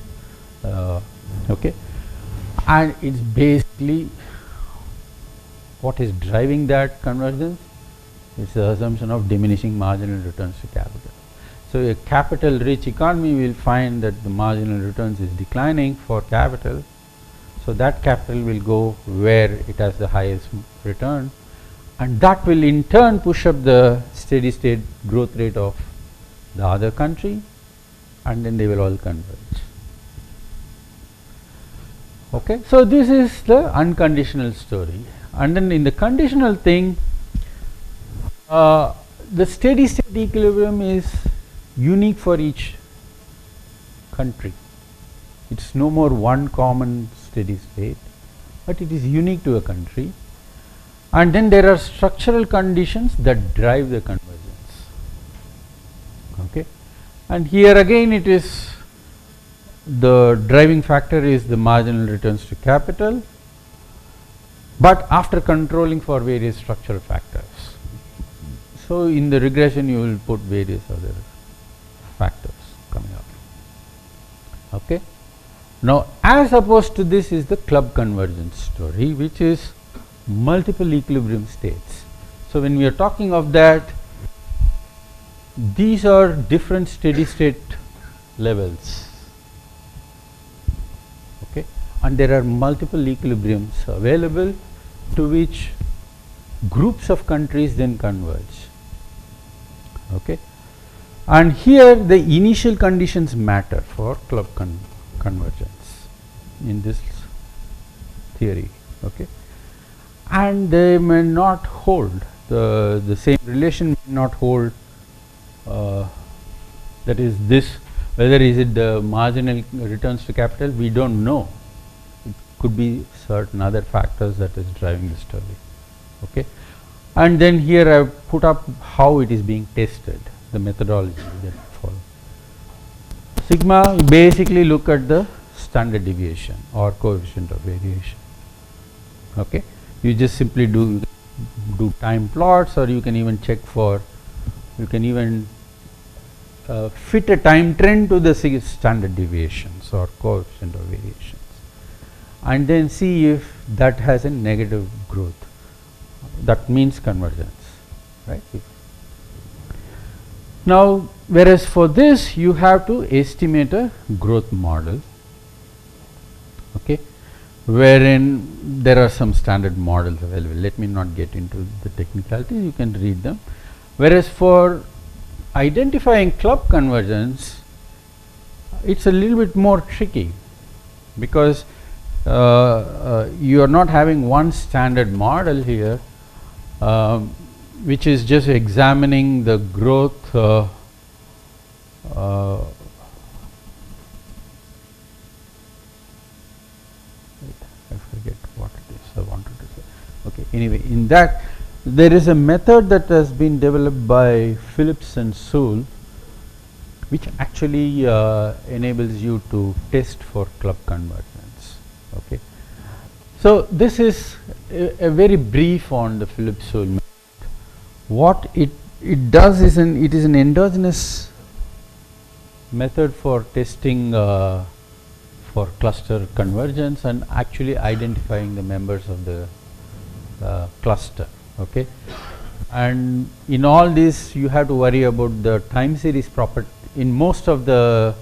okay, and it is basically what is driving that convergence. It is the assumption of diminishing marginal returns to capital. So, a capital rich economy will find that the marginal returns is declining for capital. So, that capital will go where it has the highest return, and that will in turn push up the steady state growth rate of the other country, and then they will all converge. Okay. So, this is the unconditional story, and then in the conditional thing, the steady state equilibrium is unique for each country. It is no more one common steady state, but it is unique to a country, and then there are structural conditions that drive the convergence. Okay. And here again it is the driving factor is the marginal returns to capital, but after controlling for various structural factors. So, in the regression you will put various other factors coming up. Okay. Now, as opposed to this is the club convergence story, which is multiple equilibrium states. So, when we are talking of that, these are different steady state levels, okay, and there are multiple equilibriums available to which groups of countries then converge. Okay. And here the initial conditions matter for club convergence in this theory, okay, and they may not hold, the same relation may not hold, that is this, whether is it the marginal returns to capital, we do not know, it could be certain other factors that is driving the story. Okay. And then here I have put up how it is being tested, the methodology that follow. Sigma, you basically look at the standard deviation or coefficient of variation. Okay. You just simply do time plots, or you can even check for, you can even fit a time trend to the standard deviations or coefficient of variations, and then see if that has a negative growth. That means convergence, right. Now, whereas for this you have to estimate a growth model, okay, wherein there are some standard models available. Let me not get into the technicalities, you can read them. Whereas for identifying club convergence, it is a little bit more tricky, because you are not having one standard model here, which is just examining the growth I forget what it is I wanted to say. Okay. Anyway, in that there is a method that has been developed by Phillips and Soule, which actually enables you to test for club convergence. Okay. So, this is a very brief on the Phillips-Soule method. What it does is it is an endogenous method for testing for cluster convergence and actually identifying the members of the cluster. Okay. And in all this you have to worry about the time series property. In most of the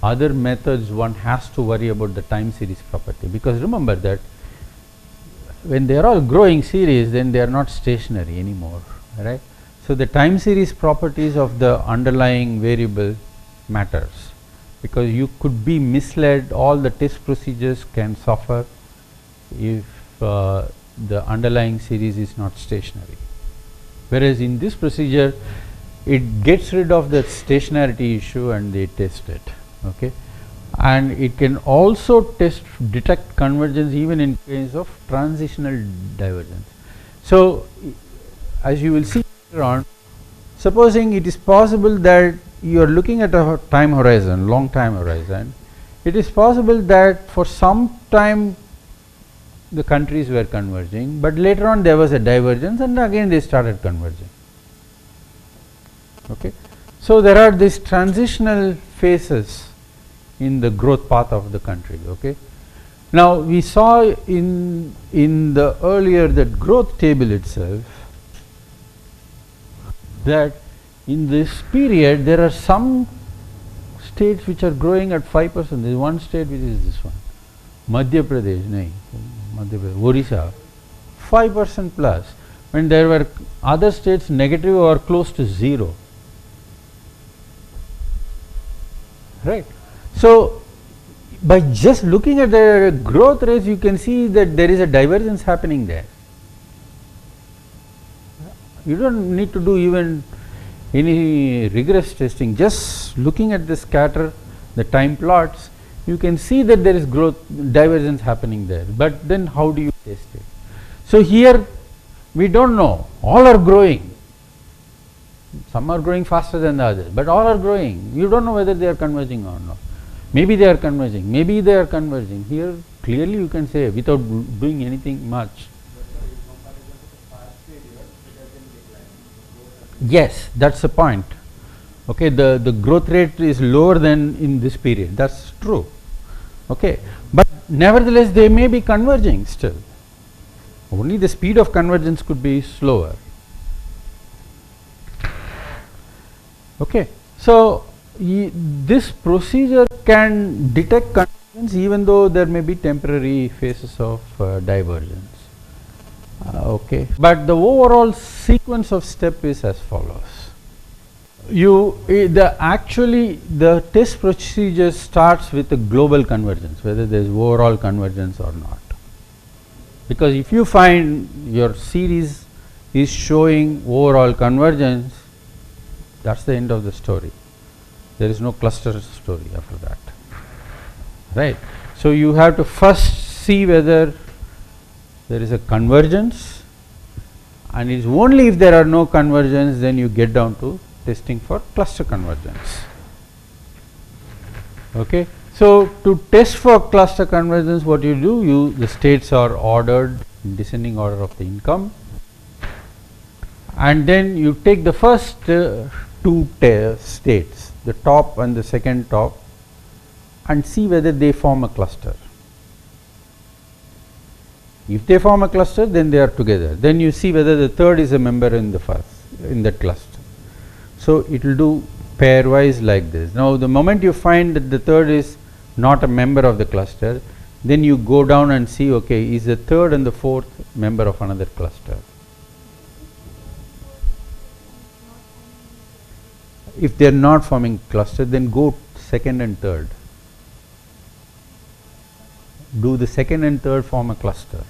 other methods one has to worry about the time series property, because remember that when they are all growing series, then they are not stationary anymore, right. So the time series properties of the underlying variable matters, because you could be misled. All the test procedures can suffer if the underlying series is not stationary, whereas in this procedure it gets rid of the stationarity issue and they test it. Okay, and it can also detect convergence even in case of transitional divergence. So as you will see later on, supposing it is possible that you are looking at a time horizon, long time horizon, it is possible that for some time the countries were converging, but later on there was a divergence and again they started converging. Okay. So there are these transitional phases in the growth path of the country. Okay. Now we saw in the earlier that growth table itself that in this period there are some states which are growing at 5%. There is one state which is this one, Madhya Pradesh, Orissa, 5% plus, when there were other states negative or close to 0. Right. So by just looking at the growth rates, you can see that there is a divergence happening there. You don't need to do even any rigorous testing. Just looking at the scatter, the time plots, you can see that there is divergence happening there. But then how do you test it? So here we don't know. All are growing. Some are growing faster than the others, but all are growing. You don't know whether they are converging or not. Maybe they are converging, maybe they are converging. Here clearly you can say without doing anything much. Yes, that's the point. Okay, the growth rate is lower than in this period. That's true. Okay, but nevertheless they may be converging still. Only the speed of convergence could be slower. Okay, so this procedure can detect convergence even though there may be temporary phases of divergence. Okay, but the overall sequence of step is as follows. The test procedure starts with a global convergence, whether there is overall convergence or not. Because if you find your series is showing overall convergence, that's the end of the story. There is no cluster story after that. Right. So you have to first see whether there is a convergence, and it is only if there are no convergence then you get down to testing for cluster convergence. Okay. So to test for cluster convergence, what you do, the states are ordered in descending order of the income, and then you take the first two states, the top and the second top, and see whether they form a cluster. If they form a cluster, then they are together. Then you see whether the third is a member in that cluster. So it will do pairwise like this. Now the moment you find that the third is not a member of the cluster, then you go down and see, okay, is the third and the fourth member of another cluster. If they are not forming cluster, then go second and third. Do the second and third form a cluster.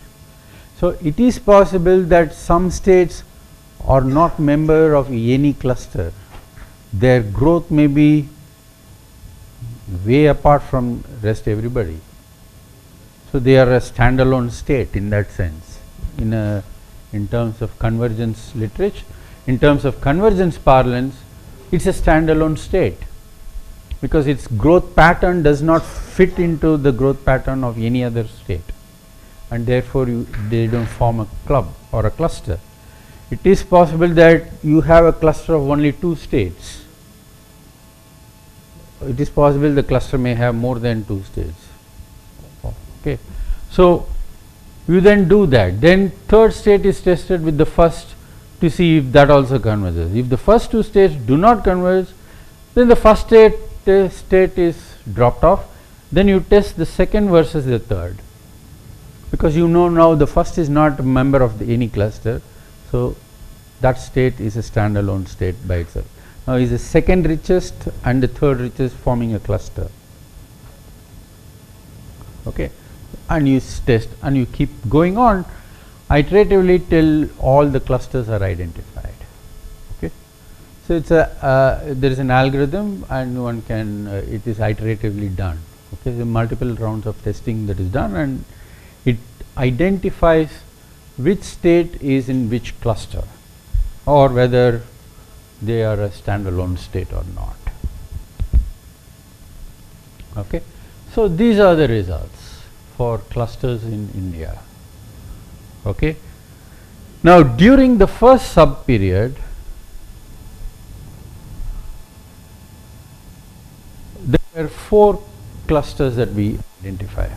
So it is possible that some states are not member of any cluster. Their growth may be way apart from rest everybody. So they are a standalone state in that sense. In terms of convergence literature, in terms of convergence parlance, it's a standalone state, because its growth pattern does not fit into the growth pattern of any other state, and therefore they don't form a club or a cluster. It is possible that you have a cluster of only two states. It is possible the cluster may have more than two states. Okay. So you then do that. Then third state is tested with the first to see if that also converges. If the first two states do not converge, then the first state is dropped off. Then you test the second versus the third, because you know now the first is not a member of any cluster. So that state is a standalone state by itself. Now is the second richest and the third richest forming a cluster. Okay, and you test and you keep going on iteratively till all the clusters are identified. Okay, so it's a there is an algorithm and one can it is iteratively done. Okay, so multiple rounds of testing that is done and it identifies which state is in which cluster or whether they are a standalone state or not. Okay, so these are the results for clusters in India. Okay, now during the first sub period, there are 4 clusters that we identify.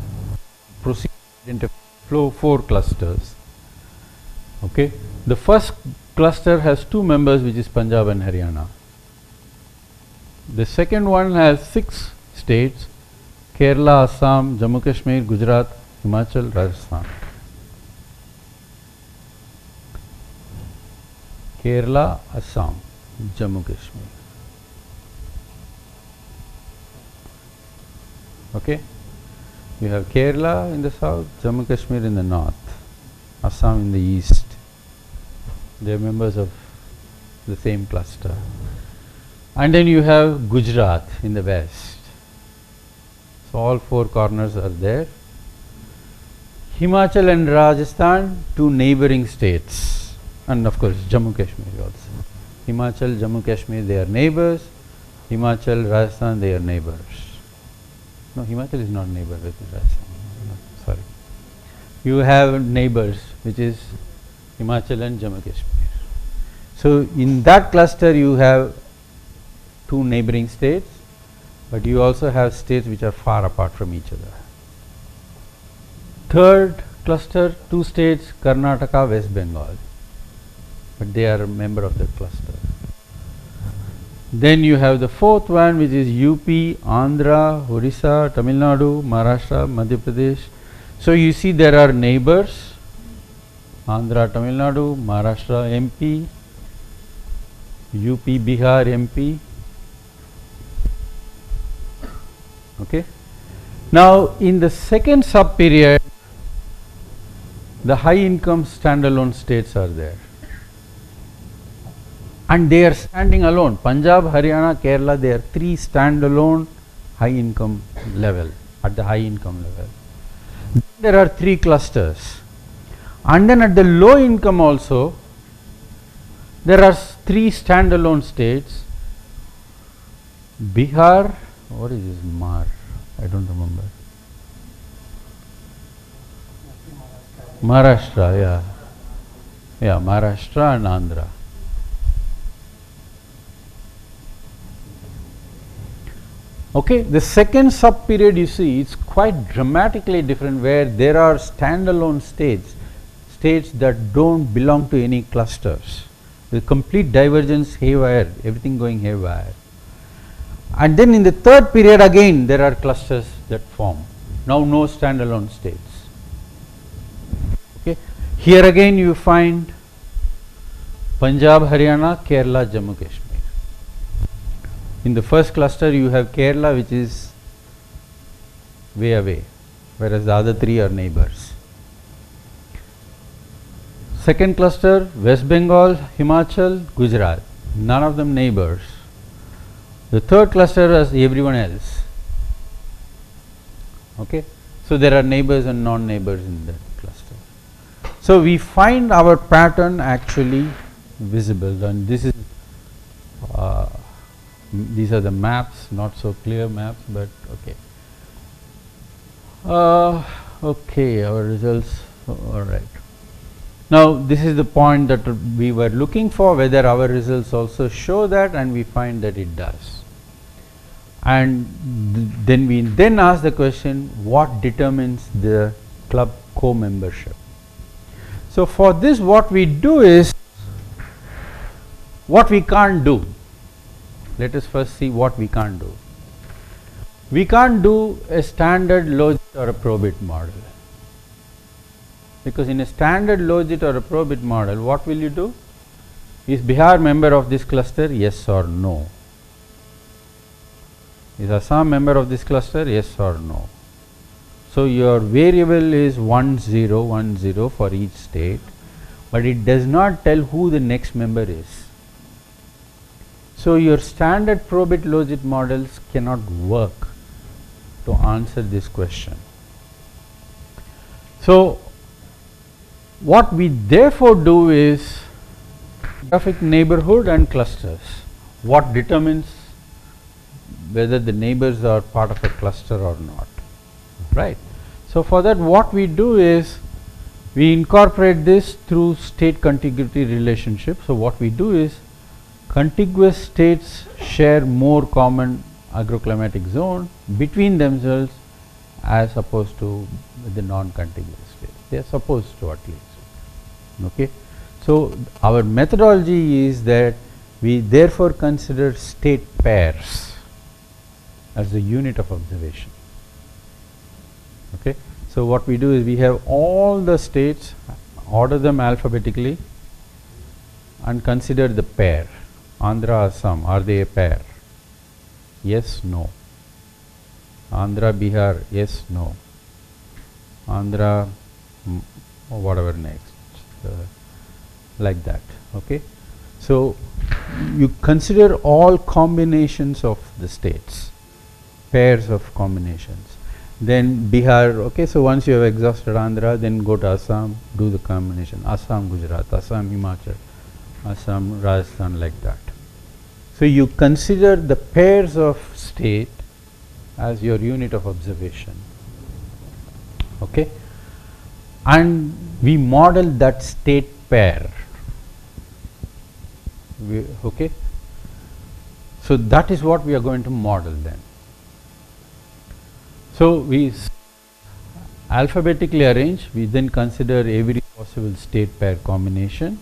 Proceed to identify 4 clusters. Okay, the first cluster has 2 members, which is Punjab and Haryana. The second one has 6 states: Kerala, Assam, Jammu Kashmir, Gujarat, Himachal, Rajasthan. Kerala, Assam, Jammu Kashmir. Okay, you have Kerala in the south, Jammu Kashmir in the north, Assam in the east. They are members of the same cluster. And then you have Gujarat in the west. So all 4 corners are there. Himachal and Rajasthan, 2 neighboring states, and of course Jammu Kashmir also. Himachal, Jammu Kashmir, they are neighbors. Himachal, Rajasthan, they are neighbors. No, Himachal is not neighbor with Rajasthan. No, sorry. You have neighbors, which is Himachal and Jammu Kashmir. So in that cluster you have 2 neighboring states, but you also have states which are far apart from each other. Third cluster, 2 states, Karnataka, West Bengal, but they are a member of the cluster. Then you have the 4th one, which is UP, Andhra, Orissa, Tamil Nadu, Maharashtra, Madhya Pradesh. So you see there are neighbors: Andhra, Tamil Nadu, Maharashtra, MP, UP, Bihar, MP. Okay. Now in the second sub period, the high income standalone states are there, and they are standing alone. Punjab, Haryana, Kerala, they are 3 standalone high income level, at the high income level. There are 3 clusters, and then at the low income also there are 3 standalone states. Bihar, what is this, Mar? I don't remember. Maharashtra, yeah, Maharashtra and Andhra. Okay, the second sub period, you see, it's quite dramatically different, where there are standalone states that don't belong to any clusters. The complete divergence, haywire, everything going haywire. And then in the third period again there are clusters that form. Now no standalone states. Okay, here again you find Punjab, Haryana, Kerala, Jammu Kashmir. In the first cluster you have Kerala, which is way away, whereas the other 3 are neighbors. Second cluster, West Bengal, Himachal, Gujarat, none of them neighbors. The third cluster is everyone else. Okay, so there are neighbors and non-neighbors in that cluster. So we find our pattern actually visible, and this is these are the maps, not so clear maps, but okay. Okay, our results. All right. Now this is the point that we were looking for, whether our results also show that, and we find that it does. And then we ask the question, what determines the club co-membership? So for this, what we do is what we can't do. Let us first see what we can't do. We can't do a standard Logit or a probit model, because in a standard Logit or a probit model, what will you do? Is Bihar member of this cluster? Yes or no? Is Assam member of this cluster? Yes or no? So your variable is 1 0 1 0 for each state, but it does not tell who the next member is. So your standard probit logit models cannot work to answer this question. So what we therefore do is geographic neighborhood and clusters. What determines whether the neighbors are part of a cluster or not, right? So for that, what we do is we incorporate this through state contiguity relationship. So what we do is contiguous states share more common agroclimatic zone between themselves as opposed to the non-contiguous states. They are supposed to, at least. Okay. So our methodology is that we therefore consider state pairs as the unit of observation. Okay. So what we do is we have all the states, order them alphabetically and consider the pair. Andhra, Assam, are they a pair? Yes, no. Andhra, Bihar, yes, no. Andhra, whatever next, like that. Okay. So you consider all combinations of the states, pairs of combinations. Then Bihar, okay, so once you have exhausted Andhra, then go to Assam, do the combination, Assam, Gujarat, Assam, Himachal, Assam, Rajasthan, like that. So you consider the pairs of state as your unit of observation, okay, and we model that state pair, okay. So that is what we are going to model then. So we alphabetically arrange, we then consider every possible state pair combination,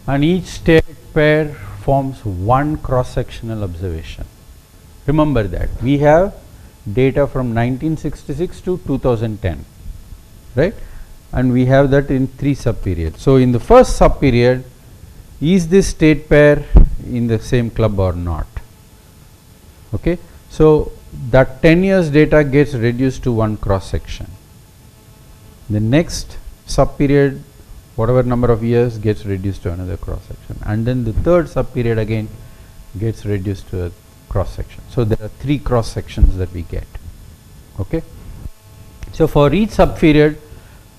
and each state pair forms one cross-sectional observation. Remember that we have data from 1966 to 2010, right, and we have that in 3 sub-periods. So in the first sub-period, is this state pair in the same club or not? Okay. So that 10 years data gets reduced to one cross section. The next sub period, whatever number of years, gets reduced to another cross section, and then the third sub period again gets reduced to a cross section. So there are 3 cross sections that we get. Okay. So for each sub period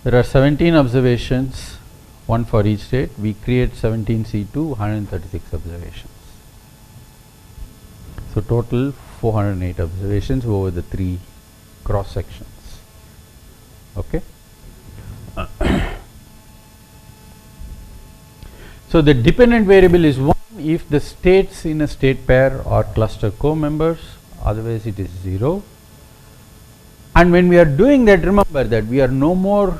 there are 17 observations, one for each state. We create 17C2, 136 observations. So total 408 observations over the 3 cross sections. Okay. So the dependent variable is 1 if the states in a state pair are cluster co-members, otherwise it is 0. And when we are doing that, remember that we are no more,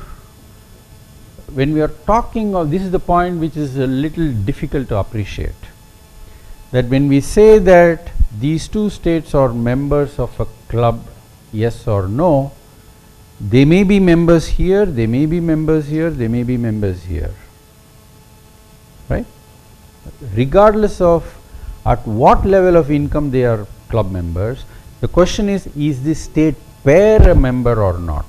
when we are talking of, this is the point which is a little difficult to appreciate, that when we say that these 2 states are members of a club, yes or no, they may be members here, they may be members here, they may be members here, right? Regardless of at what level of income they are club members, the question is this state pair a member or not?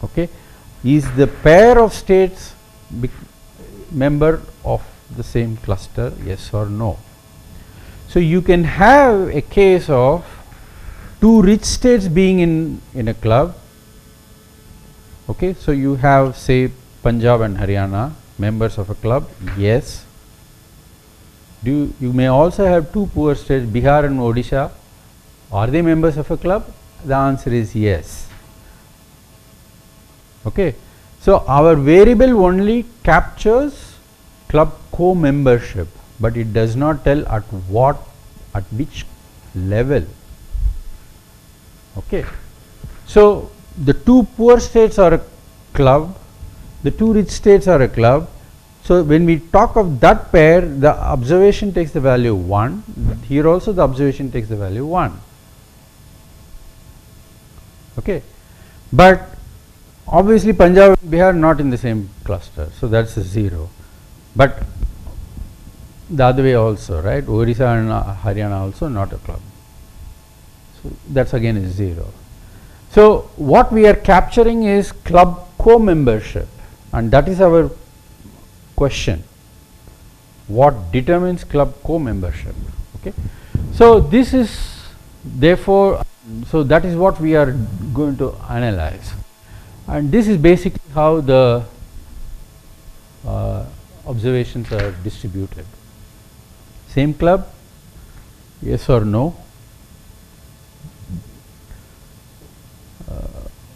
Okay, is the pair of states member of the same cluster, yes or no? So you can have a case of 2 rich states being in a club. Okay, so you have, say, Punjab and Haryana members of a club, yes. You may also have 2 poor states, Bihar and Odisha. Are they members of a club? The answer is yes. Okay, so our variable only captures club co-membership, but it does not tell at which level. Okay, so the 2 poor states are a club, the 2 rich states are a club. So when we talk of that pair, the observation takes the value 1. Here also the observation takes the value 1. Okay, but Obviously Punjab and Bihar not in the same cluster, so that's a 0. But the other way also, right? Orissa and Haryana also not a club. So that's again is 0. So what we are capturing is club co-membership, and that is our question. What determines club co-membership? Okay. So this is therefore, so that is what we are going to analyze, and this is basically how the observations are distributed. Same club, yes or no?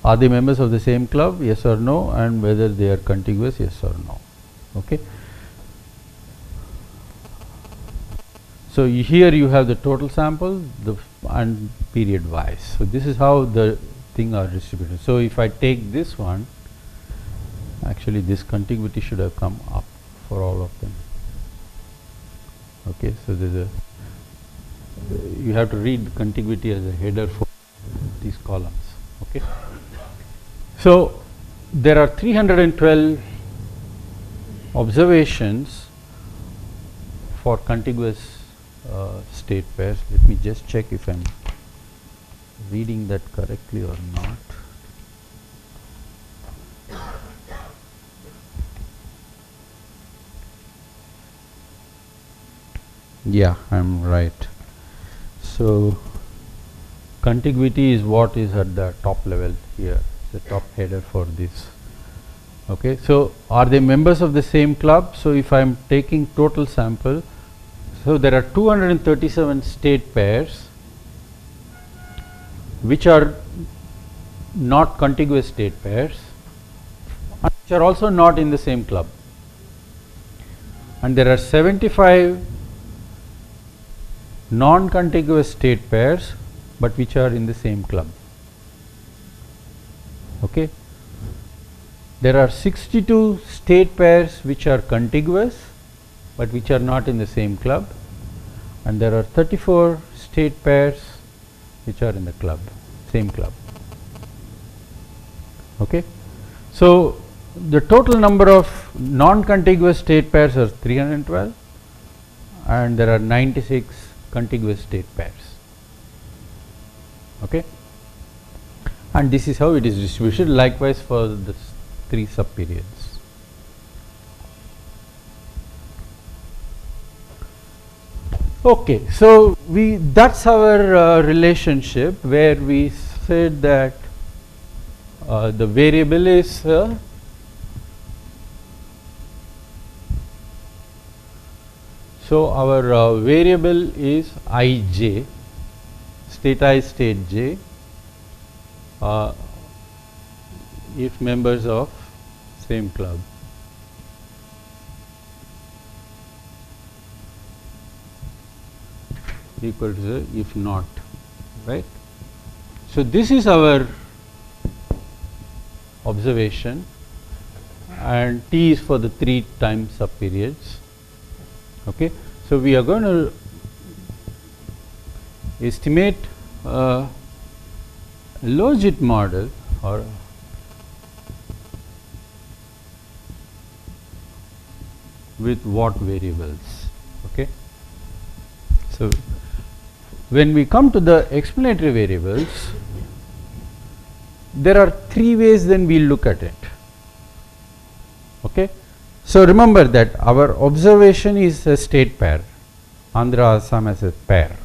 Are they members of the same club, yes or no, and whether they are contiguous, yes or no. Okay. So here you have the total sample, and period wise. So this is how the thing are distributed. So if I take this one, actually this contiguity should have come up for all of them. Okay, so there's you have to read the contiguity as a header for these columns. Okay, so there are 312 observations for contiguous state pairs. Let me just check if I'm reading that correctly or not. Yeah, I'm right. So contiguity is what is at the top level here, the top header for this. Okay, so are they members of the same club? So if I'm taking total sample, so there are 237 state pairs which are not contiguous state pairs, and which are also not in the same club, and there are 75 non-contiguous state pairs but which are in the same club. Okay, there are 62 state pairs which are contiguous but which are not in the same club, and there are 34 state pairs which are in the club, same club. Okay, so the total number of non-contiguous state pairs are 312, and there are 96 contiguous state pairs. Okay, and this is how it is distributed. Likewise for the 3 subperiods. Okay, so that's our relationship, where we said that the variable is so our variable is ij, state I, state j, if members of same club. Equal to the if not, right? So this is our observation, and T is for the 3 time subperiods. Okay, so we are going to estimate a Logit model or with what variables. Okay, so when we come to the explanatory variables, there are 3 ways then we look at it. Okay, so remember that our observation is a state pair, Andhra Assam as a pair.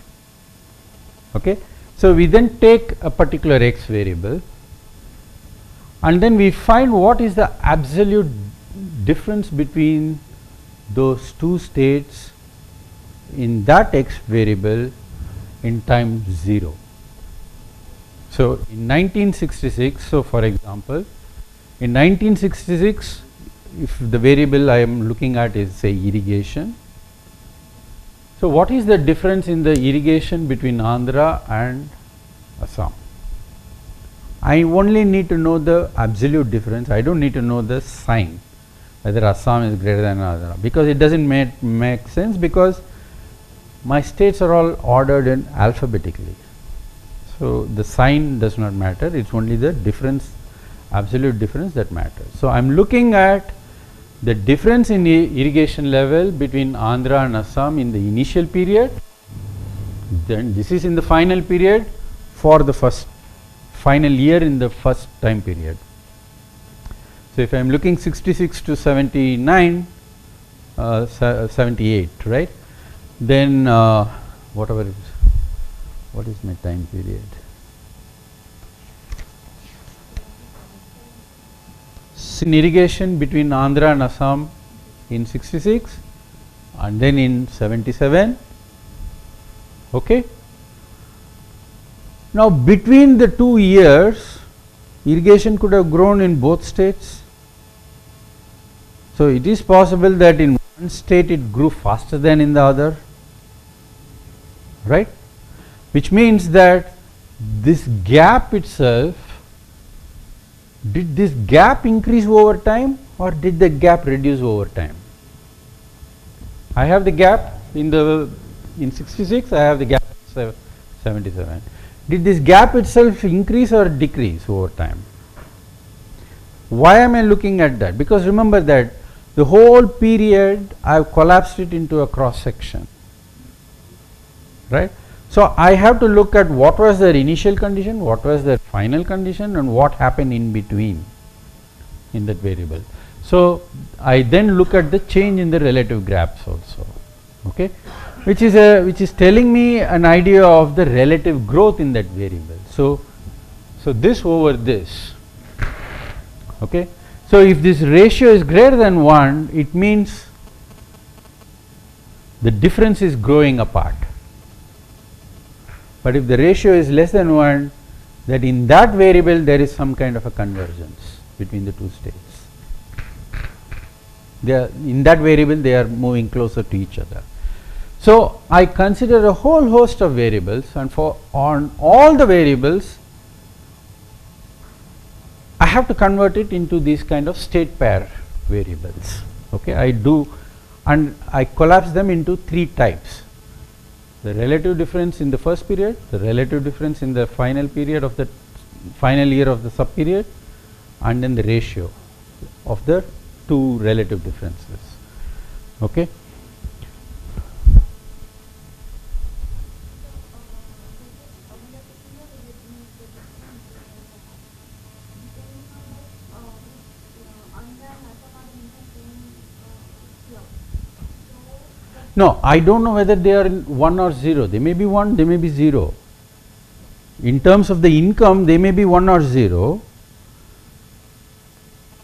Okay, so we then take a particular x variable and then we find what is the absolute difference between those 2 states in that x variable in time 0. So in 1966, so for example, in 1966, if the variable I am looking at is say irrigation, so what is the difference in the irrigation between Andhra and Assam? I only need to know the absolute difference. I don't need to know the sign, whether Assam is greater than Andhra, because it doesn't make sense, because my states are all ordered in alphabetically. So the sign does not matter, it's only the difference absolute difference that matters. So, I am looking at the difference in irrigation level between Andhra and Assam in the initial period, then this is in the final period for the first final year in the first time period. So, if I am looking 66 to 79, 78, right, then whatever it is, what is my time period? In irrigation between Andhra and Assam in 66 and then in 77. Okay. Now, between the 2 years, irrigation could have grown in both states. So, it is possible that in one state it grew faster than in the other, right, which means that this gap itself, did this gap increase over time or did the gap reduce over time? I have the gap in 66, I have the gap in 77. Did this gap itself increase or decrease over time? Why am I looking at that? Because remember that the whole period I have collapsed it into a cross section, right. So, I have to look at what was their initial condition, what was their final condition and what happened in between in that variable. So, I then look at the change in the relative gaps also, okay, which is telling me an idea of the relative growth in that variable. So, this over this, okay. So, if this ratio is greater than 1, it means the difference is growing apart. But if the ratio is less than 1, that in that variable there is some kind of a convergence between the two states. They are in that variable, they are moving closer to each other. So, I consider a whole host of variables, and on all the variables I have to convert it into these kind of state pair variables. Okay, I do, and I collapse them into 3 types: the relative difference in the first period, the relative difference in the final period of the final year of the sub period, and then the ratio of the 2 relative differences. Okay. No, I do not know whether they are in 1 or 0, they may be 1, they may be 0. In terms of the income, they may be 1 or 0.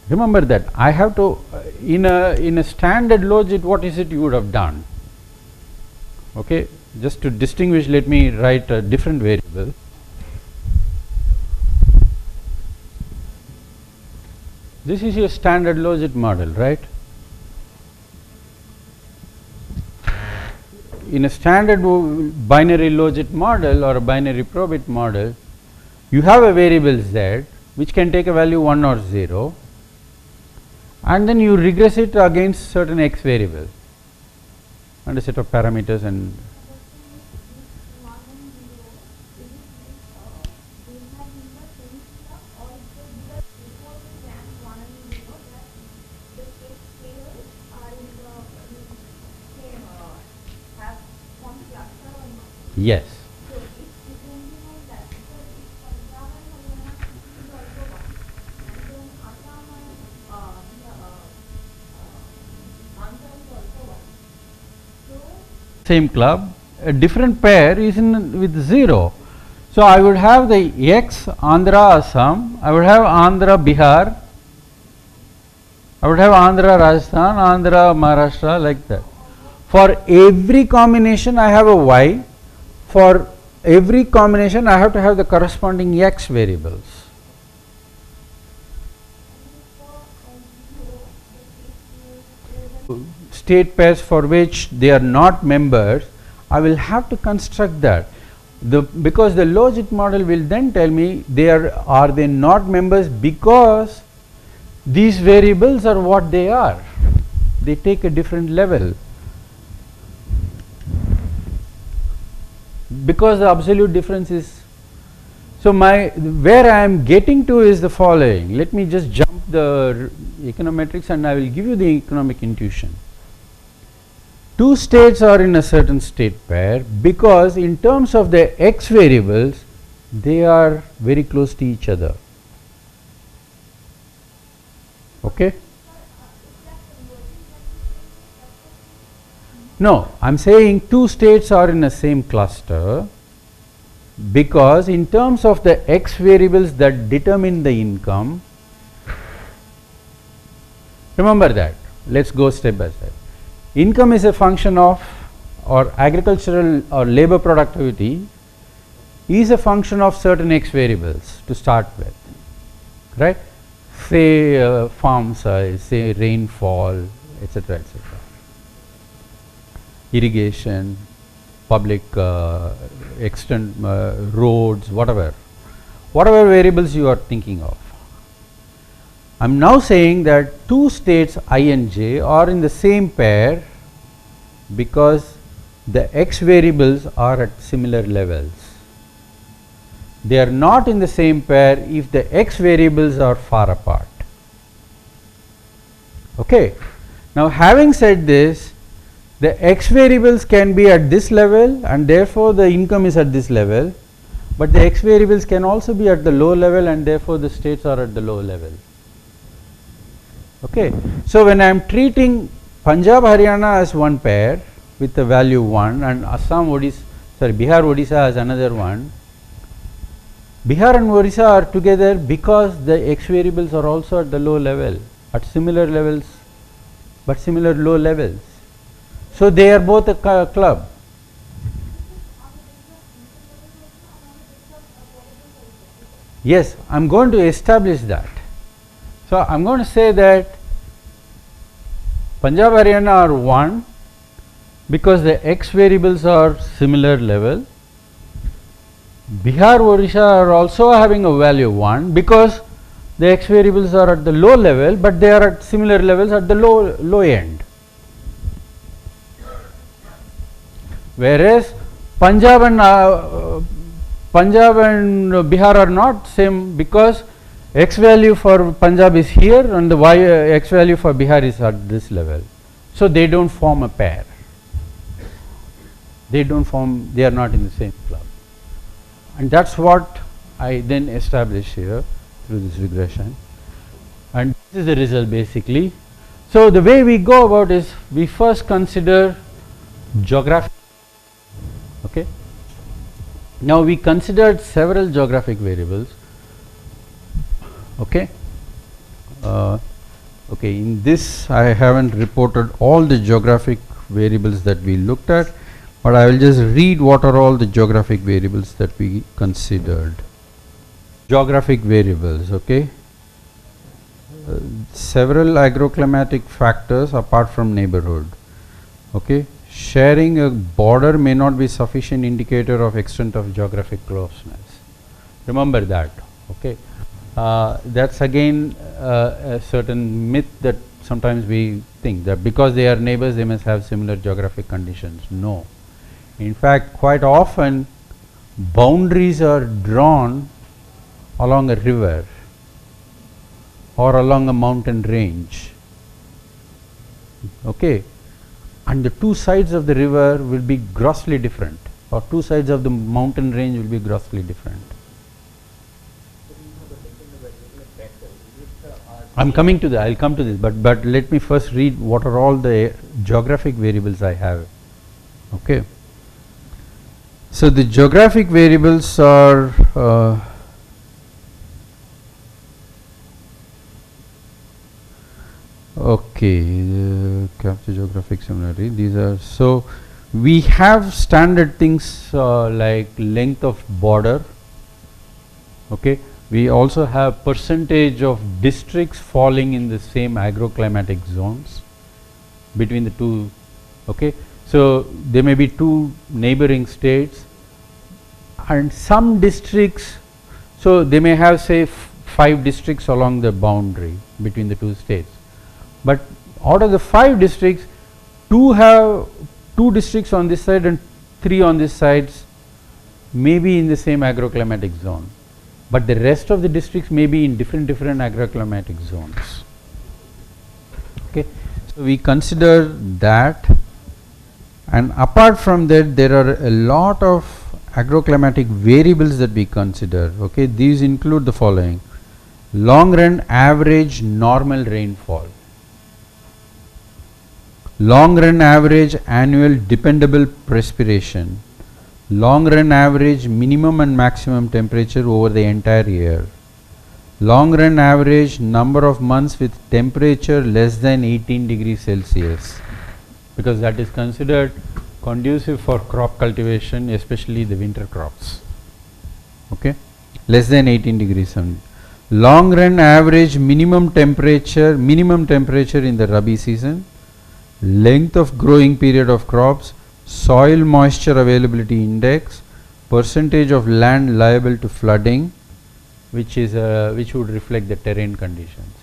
Remember that I have to, in a standard logit, what is it you would have done? Okay, just to distinguish, let me write a different variable. This is your standard logit model, right? In a standard binary logit model or a binary probit model, you have a variable z which can take a value 1 or 0, and then you regress it against certain x variable and a set of parameters. And yes. Same club, a different pair is with 0. So, I would have the X Andhra Assam, I would have Andhra Bihar, I would have Andhra Rajasthan, Andhra Maharashtra, like that. For every combination I have a Y, for every combination I have to have the corresponding X variables. State pairs for which they are not members, I will have to construct that. Because the logit model will then tell me are they not members because these variables are what they are. They take a different level. Because the absolute difference is, So where I am getting to is the following. Let me just jump the econometrics and I will give you the economic intuition. Two states are in a certain state pair because in terms of the x variables, they are very close to each other. Okay? No, I am saying two states are in the same cluster because in terms of the x variables that determine the income, remember that, let us go step by step. Income is a function of, or agricultural or labor productivity is a function of certain x variables to start with, right? Say farm size, say rainfall, etc., etc. Irrigation, public extent, roads, whatever variables you are thinking of. I am now saying that two states I and j are in the same pair because the x variables are at similar levels. They are not in the same pair if the x variables are far apart. Okay. Now, having said this, the x variables can be at this level and therefore the income is at this level, but the x variables can also be at the low level and therefore the states are at the low level. Okay. So, when I am treating Punjab Haryana as one pair with the value 1 and Bihar Odisha as another one, Bihar and Orissa are together because the x variables are also at the low level, at similar levels, but similar low levels. So, they are both a club. Yes, I am going to establish that. So, I am going to say that Punjab Haryana are 1 because the x variables are similar level. Bihar Orissa are also having a value 1 because the x variables are at the low level, but they are at similar levels at the low end. Whereas Punjab and Bihar are not same because x value for Punjab is here and the x value for Bihar is at this level. So, they do not form a pair. They are not in the same club. And that is what I then establish here through this regression, and this is the result basically. So, the way we go about is we first consider geographic. Okay. Now, we considered several geographic variables. Okay. Okay, in this I haven't reported all the geographic variables that we looked at, but I will just read what are all the geographic variables that we considered. Geographic variables, okay. Several agroclimatic factors apart from neighborhood. Okay. Sharing a border may not be sufficient indicator of extent of geographic closeness. Remember that. Okay. That is again a certain myth that sometimes we think that because they are neighbors they must have similar geographic conditions. No. In fact, quite often boundaries are drawn along a river or along a mountain range. Okay. And the two sides of the river will be grossly different, or two sides of the mountain range will be grossly different. I am coming to that, I will come to this, but let me first read what are all the geographic variables I have. Okay. So, the geographic variables are okay, capture geographic similarity. These are, so we have standard things like length of border. Okay. We also have percentage of districts falling in the same agroclimatic zones between the two. Okay. So, there may be two neighboring states and some districts. So, they may have say 5 districts along the boundary between the two states, but out of the 5 districts, 2 have 2 districts on this side and 3 on this side, maybe in the same agroclimatic zone. but the rest of the districts may be in different agroclimatic zones. Okay, so we consider that, and apart from that there are a lot of agroclimatic variables that we consider. Okay, these include the following: long run average normal rainfall, long run average annual dependable precipitation, long run average minimum and maximum temperature over the entire year, long run average number of months with temperature less than 18 degrees Celsius, because that is considered conducive for crop cultivation, especially the winter crops. Okay, less than 18 degrees. Long run average minimum temperature in the Rabi season, length of growing period of crops, soil moisture availability index, percentage of land liable to flooding, which would reflect the terrain conditions.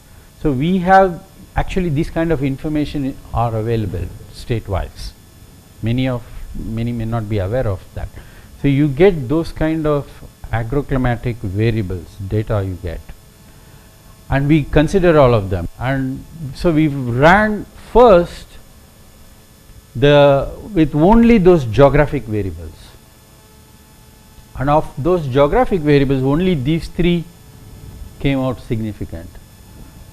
So we have actually this kind of information are available state wise. Many may not be aware of that. So you get those kind of agroclimatic variables data you get, and we consider all of them. And so we ran first with only those geographic variables, and of those geographic variables only these three came out significant.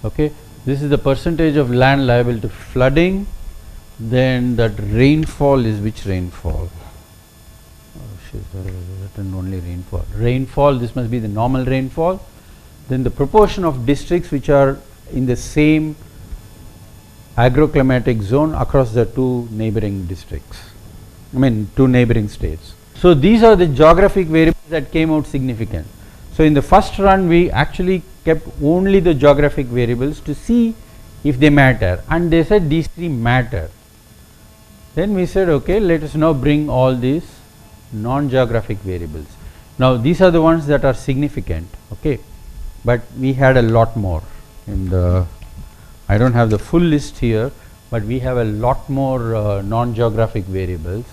Okay, this is the percentage of land liable to flooding, then that rainfall is which rainfall? Oh shit, written only rainfall. Rainfall, this must be the normal rainfall. Then the proportion of districts which are in the same agroclimatic zone across the two neighboring districts, two neighboring states. So these are the geographic variables that came out significant. So in the first run we actually kept only the geographic variables to see if they matter, and they said these three matter. Then we said, okay, let us now bring all these non-geographic variables. Now these are the ones that are significant, okay, but we had a lot more in the, I don't have the full list here, but we have a lot more non-geographic variables.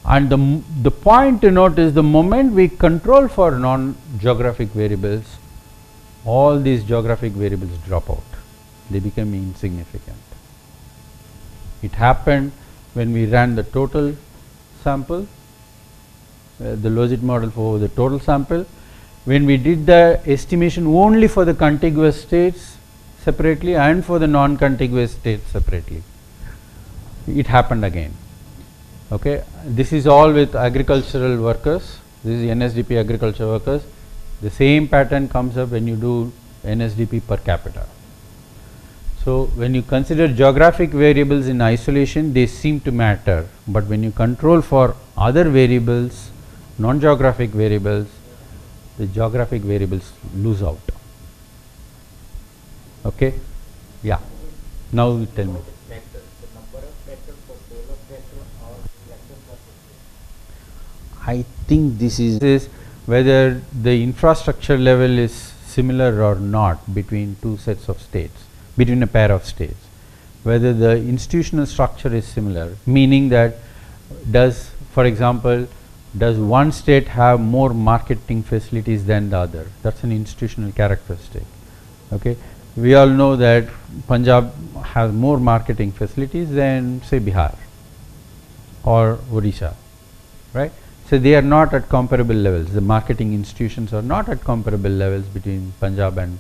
And the point to note is, the moment we control for non-geographic variables, all these geographic variables drop out, they become insignificant. It happened when we ran the total sample, the Logit model for the total sample. When we did the estimation only for the contiguous states separately and for the non-contiguous states separately, it happened again. Okay, this is all with agricultural workers. This is NSDP agriculture workers. The same pattern comes up when you do NSDP per capita. So when you consider geographic variables in isolation, they seem to matter, but when you control for other variables, non-geographic variables, the geographic variables lose out. Okay, yeah. Now tell me. I think this is whether the infrastructure level is similar or not between two sets of states, between a pair of states. Whether the institutional structure is similar, meaning that does, for example, does one state have more marketing facilities than the other? That's an institutional characteristic. Okay, we all know that Punjab has more marketing facilities than say Bihar or Odisha, right? So they are not at comparable levels. The marketing institutions are not at comparable levels between Punjab and,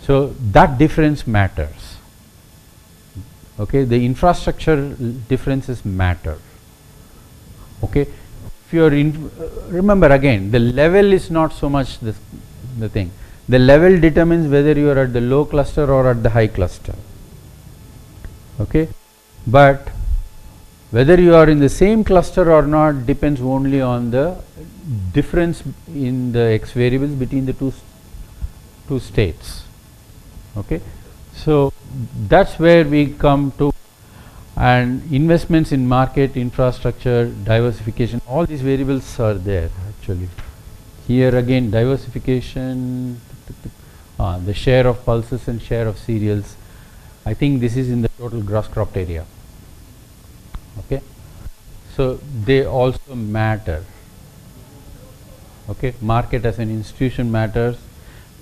so that difference matters. Okay, the infrastructure differences matter. Okay, if you are remember again, the level is not so much the thing. The level determines whether you are at the low cluster or at the high cluster. Okay, but whether you are in the same cluster or not depends only on the difference in the x variables between the two states. Okay, so that's where we come to, and investments in market, infrastructure, diversification, all these variables are there actually. Here again, diversification, the share of pulses and share of cereals. I think this is in the total gross cropped area. Okay, so they also matter. Okay, market as an institution matters,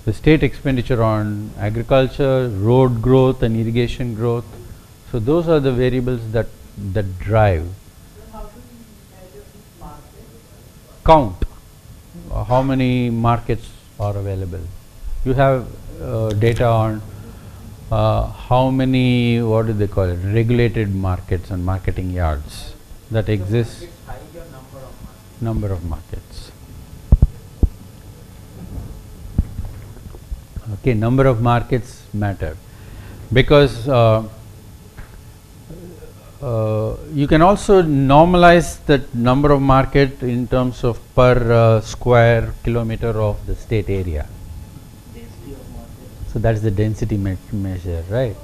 So state expenditure on agriculture, road growth and irrigation growth. So those are the variables that drive. Count how many markets are available. You have data on how many, what do they call it, regulated markets and marketing yards that exist. Number of markets. Okay, number of markets matter because you can also normalize that number of market in terms of per square kilometer of the state area. So that's the density measure, right?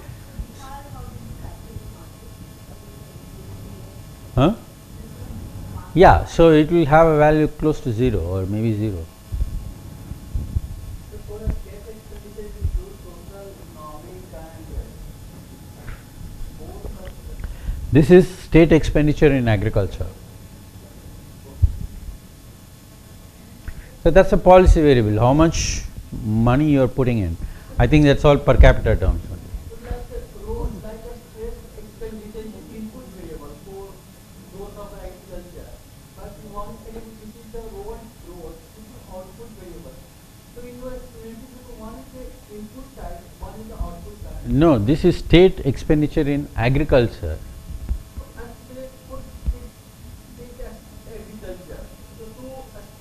Huh? Yeah, so it will have a value close to 0 or maybe 0. This is state expenditure in agriculture. So that's a policy variable, how much money you are putting in. I think that's all per capita terms. No, this is state expenditure in agriculture.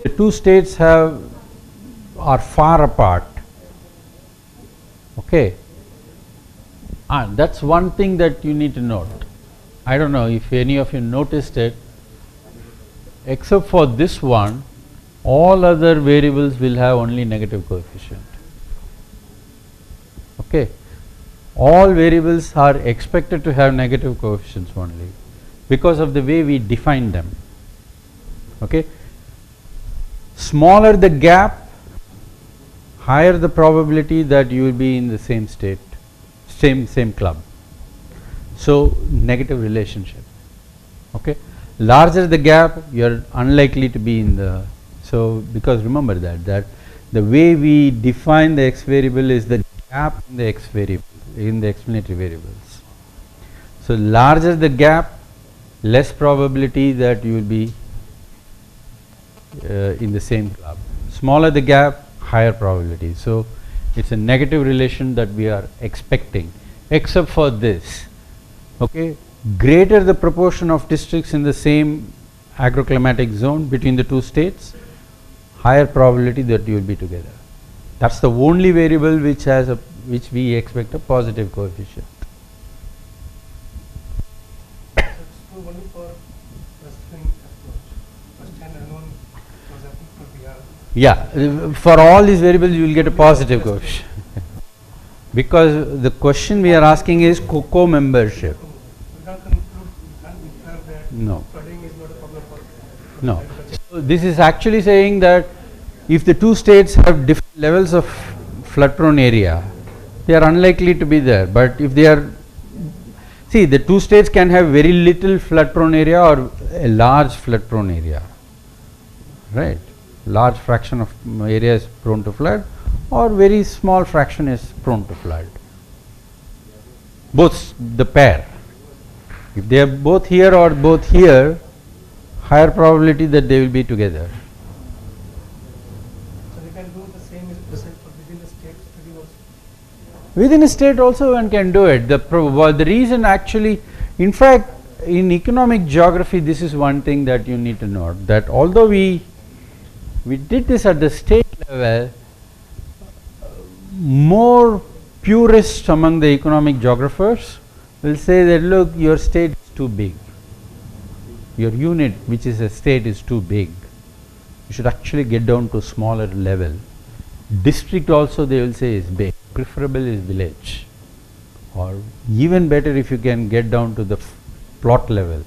The two states are far apart. Okay. That's one thing that you need to note. I don't know if any of you noticed it, except for this one, all other variables will have only negative coefficient. Okay. All variables are expected to have negative coefficients only because of the way we define them. Okay. Smaller the gap, higher the probability that you will be in the same state, same club. So negative relationship. Okay. Larger the gap, you are unlikely to be in the. So because remember that the way we define the x variable is the gap in the x variable in the explanatory variables. So larger the gap, less probability that you will be in the same club. Smaller the gap, higher probability. So it's a negative relation that we are expecting, except for this. Okay, greater the proportion of districts in the same agroclimatic zone between the two states, higher probability that you will be together. That's the only variable which we expect a positive coefficient. Yeah, for all these variables you will get a positive coefficient because the question we are asking is COCO membership. No. No. So this is actually saying that if the two states have different levels of flood prone area, they are unlikely to be there. But if they are, see, the two states can have very little flood prone area or a large flood prone area, right? Large fraction of area is prone to flood or very small fraction is prone to flood. Both the pair. If they are both here or both here, higher probability that they will be together. So we can do the same is present for within the state study also. Within a state also one can do it. The reason actually, in fact, in economic geography, this is one thing that you need to note, that although we did this at the state level, more purists among the economic geographers will say that look, your state is too big. Your unit, which is a state, is too big. You should actually get down to smaller level. District also they will say is big. Preferable is village. Or even better if you can get down to the plot level.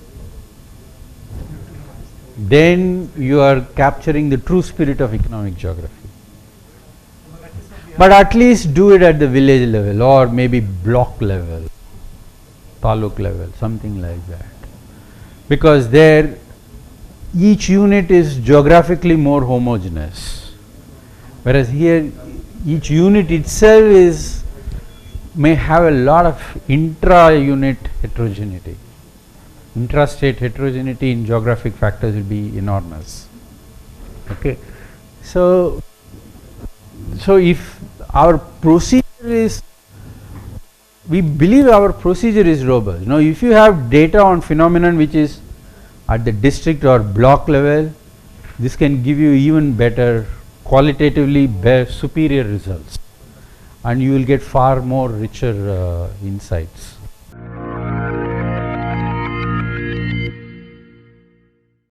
Then you are capturing the true spirit of economic geography. But at least do it at the village level or maybe block level, taluk level, something like that. Because there each unit is geographically more homogeneous, whereas here each unit itself is may have a lot of intra-unit heterogeneity. Intrastate heterogeneity in geographic factors will be enormous. Okay, so if our procedure is, we believe our procedure is robust. Now, if you have data on phenomenon which is at the district or block level, this can give you even better, qualitatively superior results, and you will get far more richer insights.